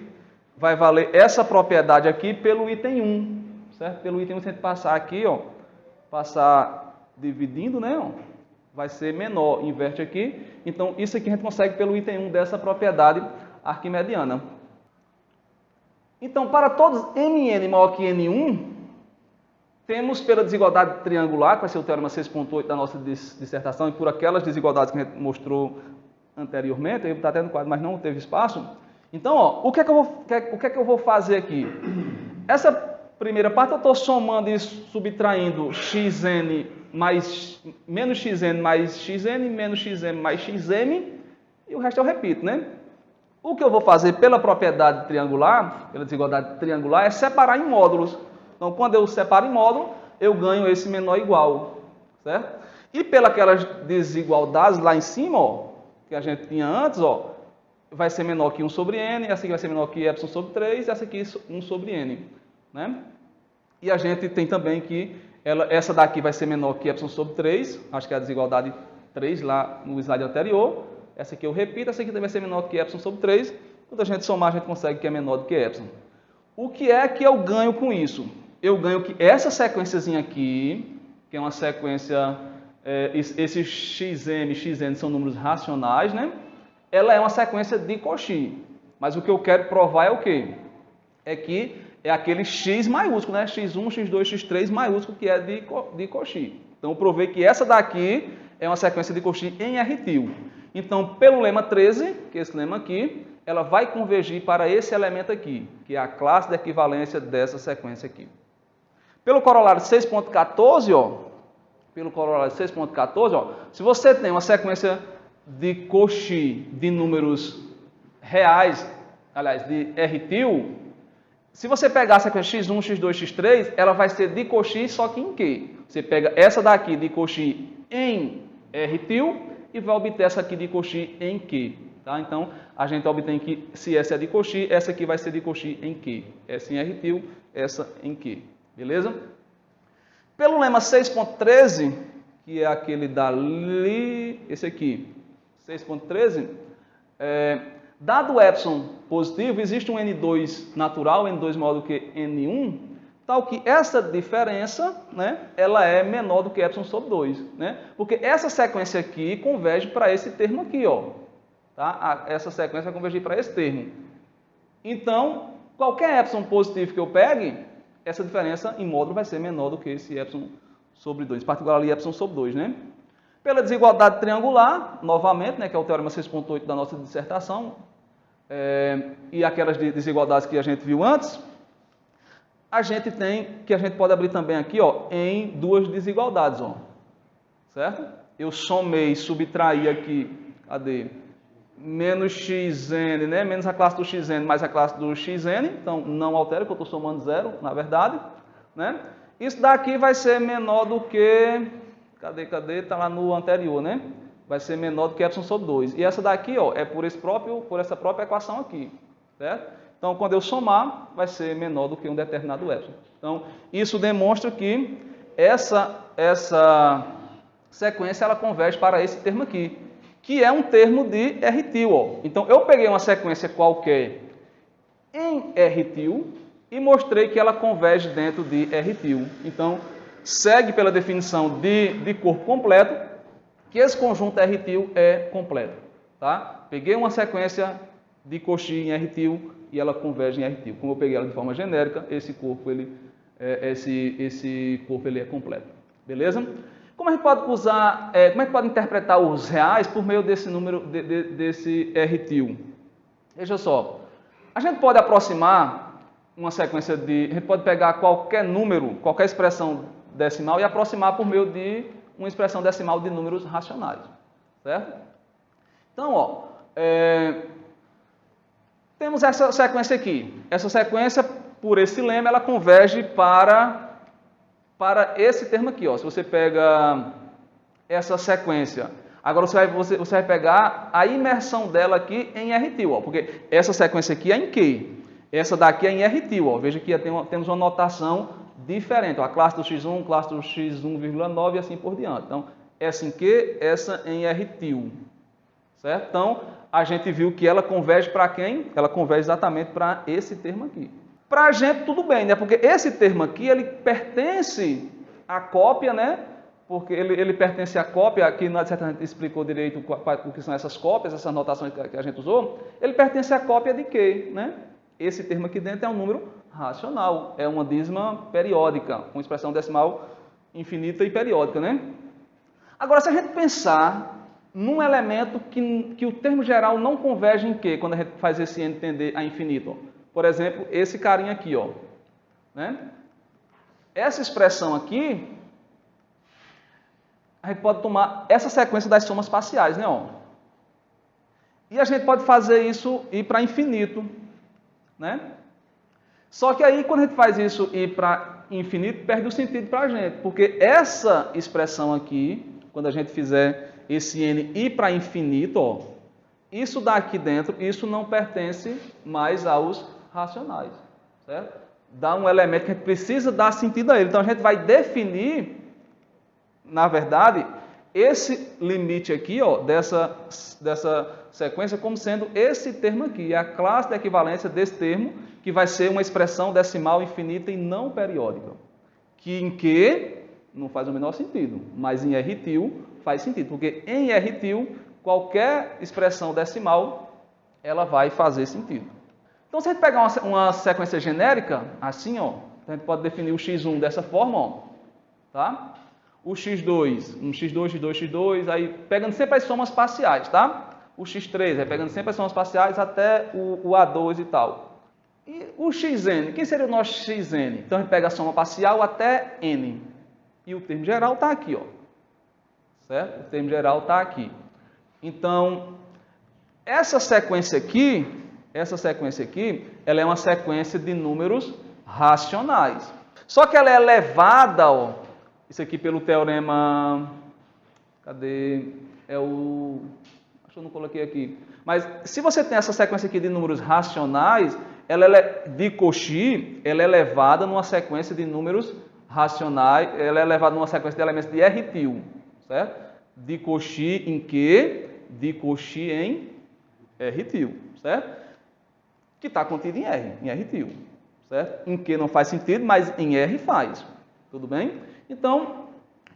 vai valer essa propriedade aqui pelo item 1, certo? Pelo item 1, se a gente passar aqui, ó, passar dividindo, né, ó, vai ser menor, inverte aqui. Então, isso aqui a gente consegue pelo item 1 dessa propriedade arquimediana. Então, para todos mn maior que n1, temos pela desigualdade triangular, que vai ser o teorema 6.8 da nossa dissertação, e por aquelas desigualdades que a gente mostrou anteriormente, está até no quadro, mas não teve espaço. Então, ó, o que é que eu vou fazer aqui? Essa primeira parte eu estou somando e subtraindo xn mais menos xn mais xn, menos xm mais xm, e o resto eu repito, né? O que eu vou fazer pela propriedade triangular, pela desigualdade triangular, é separar em módulos. Então, quando eu separo em módulo, eu ganho esse menor igual, certo? E pelas desigualdades lá em cima, ó, que a gente tinha antes, ó, vai ser menor que 1 sobre n, essa aqui vai ser menor que epsilon sobre 3, essa aqui 1 sobre n, né? E a gente tem também que essa daqui vai ser menor que epsilon sobre 3, acho que é a desigualdade 3 lá no slide anterior. Essa aqui eu repito, essa aqui também vai ser menor que epsilon sobre 3. Quando a gente somar, a gente consegue que é menor do que epsilon. O que é que eu ganho com isso? Eu ganho que essa sequenciazinha aqui, que é uma sequência, esses xm e xn são números racionais, né? Ela é uma sequência de Cauchy. Mas o que eu quero provar é o quê? É que é aquele x maiúsculo, né? x1, x2, x3 maiúsculo, que é de Cauchy. Então, eu provei que essa daqui é uma sequência de Cauchy em R-til. Então, pelo lema 13, que é esse lema aqui, ela vai convergir para esse elemento aqui, que é a classe de equivalência dessa sequência aqui. Pelo corolário 6.14, ó, se você tem uma sequência de Cauchy de números reais, aliás, de R-til, se você pegar a sequência x1, x2, x3, ela vai ser de Cauchy, só que em quê? Você pega essa daqui de Cauchy em R-til e vai obter essa aqui de Cauchy em Q. Tá? Então, a gente obtém que se essa é de Cauchy, essa aqui vai ser de Cauchy em Q. Essa em R-til, essa em Q. Beleza? Pelo lema 6.13, que é aquele dali, esse aqui, 6.13, dado epsilon positivo, existe um N2 natural, N2 maior do que N1, tal que essa diferença, né, ela é menor do que epsilon sobre 2. Né? Porque essa sequência aqui converge para esse termo aqui. Ó, tá? Essa sequência vai convergir para esse termo. Então, qualquer epsilon positivo que eu pegue, essa diferença em módulo vai ser menor do que esse epsilon sobre 2. Em particular ali, epsilon sobre 2. Né? Pela desigualdade triangular, novamente, né, que é o teorema 6.8 da nossa dissertação, e aquelas desigualdades que a gente viu antes, a gente tem, que a gente pode abrir também aqui, ó, em duas desigualdades, ó, certo? Eu somei, subtraí aqui, cadê? Menos xn, né? Menos a classe do xn mais a classe do xn, então não altera, porque eu estou somando zero, na verdade, né? Isso daqui vai ser menor do que, cadê? Está lá no anterior, né? Vai ser menor do que epsilon sobre 2. E essa daqui, ó, é por essa própria equação aqui, certo? Então, quando eu somar, vai ser menor do que um determinado epsilon. Então, isso demonstra que essa sequência ela converge para esse termo aqui, que é um termo de R-til. Ó. Então, eu peguei uma sequência qualquer em R-til e mostrei que ela converge dentro de R-til. Então, segue pela definição de corpo completo que esse conjunto R-til é completo. Tá? Peguei uma sequência de Cauchy em R-til e ela converge em R-til. Como eu peguei ela de forma genérica, esse corpo ele é completo. Beleza? Como a gente pode usar, como é que pode interpretar os reais por meio desse número, desse R-til? Veja só, a gente pode aproximar uma sequência de... A gente pode pegar qualquer número, qualquer expressão decimal e aproximar por meio de uma expressão decimal de números racionais. Certo? Então, ó, temos essa sequência aqui. Essa sequência, por esse lema, ela converge para esse termo aqui. Ó. Se você pega essa sequência, agora você vai pegar a imersão dela aqui em R-til, ó, porque essa sequência aqui é em Q. Essa daqui é em R-til. Ó. Veja que temos uma notação diferente. Ó. A classe do X1, classe do X1,9 e assim por diante. Então, essa em Q, essa em R-til. Certo? Então, a gente viu que ela converge para quem? Ela converge exatamente para esse termo aqui. Para a gente, tudo bem, né? Porque esse termo aqui, ele pertence à cópia, né? Porque ele pertence à cópia, aqui na dissertação a gente explicou direito o que são essas cópias, essas notações que a gente usou. Ele pertence à cópia de Q, né? Esse termo aqui dentro é um número racional, é uma dízima periódica, com expressão decimal infinita e periódica, né? Agora, se a gente pensar num elemento que o termo geral não converge em Q, quando a gente faz esse n tender a infinito, ó. Por exemplo, esse carinha aqui, ó, né? Essa expressão aqui, a gente pode tomar essa sequência das somas parciais, né? Ó. E a gente pode fazer isso ir para infinito, né? Só que aí, quando a gente faz isso ir para infinito, perde o sentido para a gente, porque essa expressão aqui, quando a gente fizer esse n ir para infinito, ó, isso daqui dentro, isso não pertence mais aos racionais, certo? Dá um elemento que a gente precisa dar sentido a ele. Então, a gente vai definir, na verdade, esse limite aqui, ó, dessa sequência como sendo esse termo aqui. É a classe de equivalência desse termo, que vai ser uma expressão decimal infinita e não periódica. Que em Q não faz o menor sentido, mas em R-til faz sentido. Porque em R-til, qualquer expressão decimal, ela vai fazer sentido. Então, se a gente pegar uma sequência genérica, assim, ó, a gente pode definir o x1 dessa forma, ó, tá? O x2, um x2, x2, x2, aí pegando sempre as somas parciais, tá? O x3, aí pegando sempre as somas parciais até o A2 e tal. E o xn, quem seria o nosso xn? Então, a gente pega a soma parcial até n. E o termo geral está aqui, ó. Certo? O termo geral está aqui. Então, essa sequência aqui, ela é uma sequência de números racionais. Só que ela é elevada, ó, isso aqui pelo teorema, cadê? Acho que eu não coloquei aqui. Mas se você tem essa sequência aqui de números racionais, ela é de Cauchy, ela é elevada numa sequência de números racionais, ela é elevada numa sequência de elementos de R-til, certo? De Cauchy em Q, de Cauchy em R-til, certo? Que está contido em R-til, certo? Em Q não faz sentido, mas em R faz, tudo bem? Então,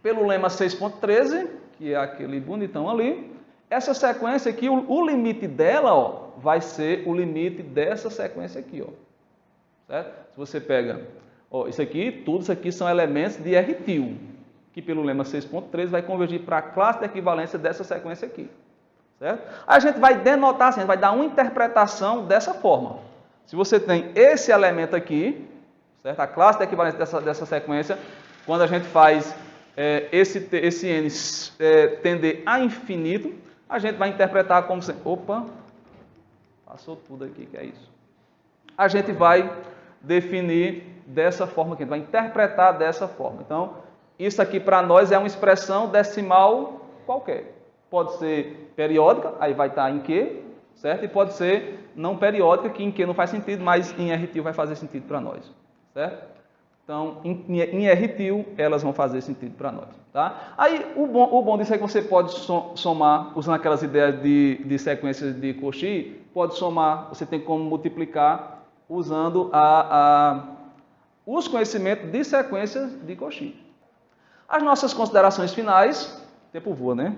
pelo lema 6.13, que é aquele bonitão ali, essa sequência aqui, o limite dela, ó, vai ser o limite dessa sequência aqui, ó, certo? Se você pega, ó, tudo isso aqui são elementos de R-til, que pelo lema 6.13 vai convergir para a classe de equivalência dessa sequência aqui. Certo? A gente vai denotar, assim, a gente vai dar uma interpretação dessa forma. Se você tem esse elemento aqui, certo? A classe de equivalência dessa sequência, quando a gente faz esse n tender a infinito, a gente vai interpretar como sendo... Opa! Passou tudo aqui, que é isso. A gente vai definir dessa forma aqui, a gente vai interpretar dessa forma. Então, isso aqui para nós é uma expressão decimal qualquer. Pode ser periódica, aí vai estar em Q, certo? E pode ser não periódica, que em Q não faz sentido, mas em R-til vai fazer sentido para nós, certo? Então, em R-til, elas vão fazer sentido para nós, tá? Aí, o bom disso é que você pode somar, usando aquelas ideias de sequências de Cauchy, pode somar, você tem como multiplicar usando os conhecimentos de sequências de Cauchy. As nossas considerações finais, o tempo voa, né?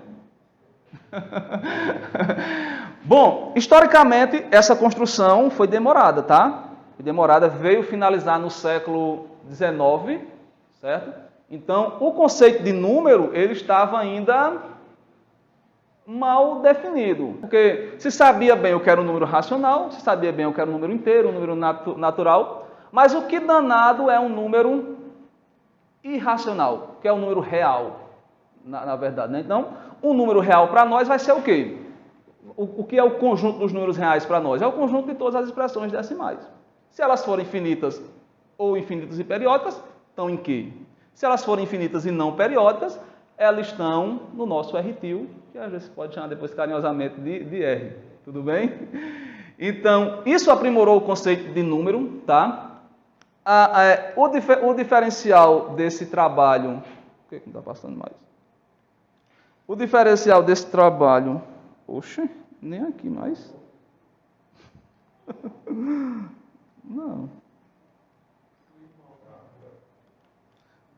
Bom, historicamente, essa construção foi demorada, tá? Foi demorada, veio finalizar no século XIX, certo? Então, o conceito de número, ele estava ainda mal definido. Porque se sabia bem o que era um número racional, se sabia bem o que era um número inteiro, um número natural, mas o que danado é um número irracional, que é um número real, na verdade, né? Então, um número real para nós vai ser o quê? O que é o conjunto dos números reais para nós? É o conjunto de todas as expressões decimais. Se elas forem infinitas ou infinitas e periódicas, estão em quê? Se elas forem infinitas e não periódicas, elas estão no nosso R-til, que a gente pode chamar depois carinhosamente de R. Tudo bem? Então, isso aprimorou o conceito de número, tá? O diferencial desse trabalho... Por que não está passando mais? O diferencial desse trabalho... Oxe, nem aqui mais. Não.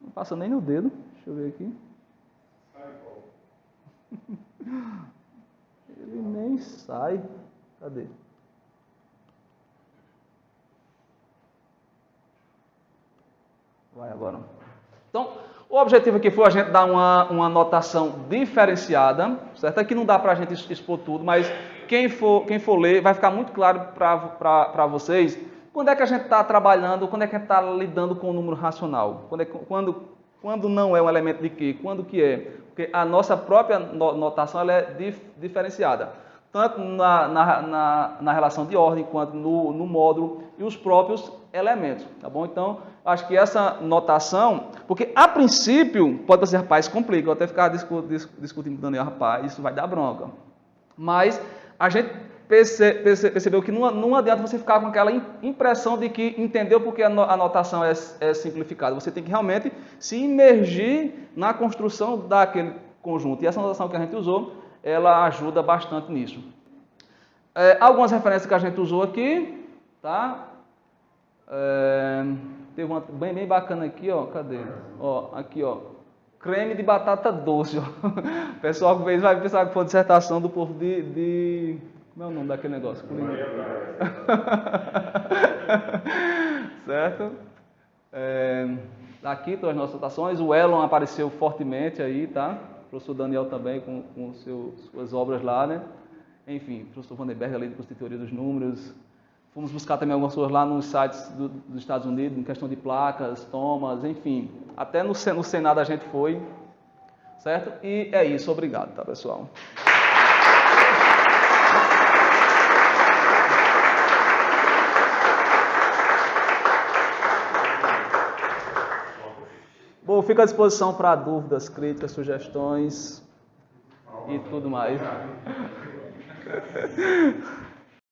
Não passa nem no dedo. Deixa eu ver aqui. Ele nem sai. Cadê? Vai agora. Então, o objetivo aqui foi a gente dar uma notação diferenciada, certo? Aqui não dá para a gente expor tudo, mas quem for ler vai ficar muito claro para vocês quando é que a gente está trabalhando, quando é que a gente está lidando com o número racional, quando não é um elemento de quê, quando que é. Porque a nossa própria notação ela é diferenciada, tanto na relação de ordem, quanto no módulo e os próprios elementos, tá bom? Então, acho que essa notação, porque a princípio, pode ser, rapaz, complica, eu até ficar discutindo com o Daniel, rapaz, isso vai dar bronca. Mas a gente percebeu que não adianta você ficar com aquela impressão de que entendeu porque a notação é simplificada. Você tem que realmente se imergir na construção daquele conjunto. E essa notação que a gente usou, ela ajuda bastante nisso. Algumas referências que a gente usou aqui, tá? Teve uma bem bacana aqui, ó. Cadê? Ó, aqui, ó. Creme de batata doce, ó. O pessoal que vai pensar que foi dissertação do povo de... Como é o nome daquele negócio? Certo? Aqui estão as nossas notações. O Elon apareceu fortemente aí, tá? O professor Daniel também com suas obras lá, né? Enfim, o professor Vandenberg, além de teoria dos números. Fomos buscar também algumas coisas lá nos sites dos Estados Unidos, em questão de placas, tomas, enfim. Até no Senado a gente foi, certo? E é isso, obrigado, tá, pessoal? Bom, fico à disposição para dúvidas, críticas, sugestões e tudo mais.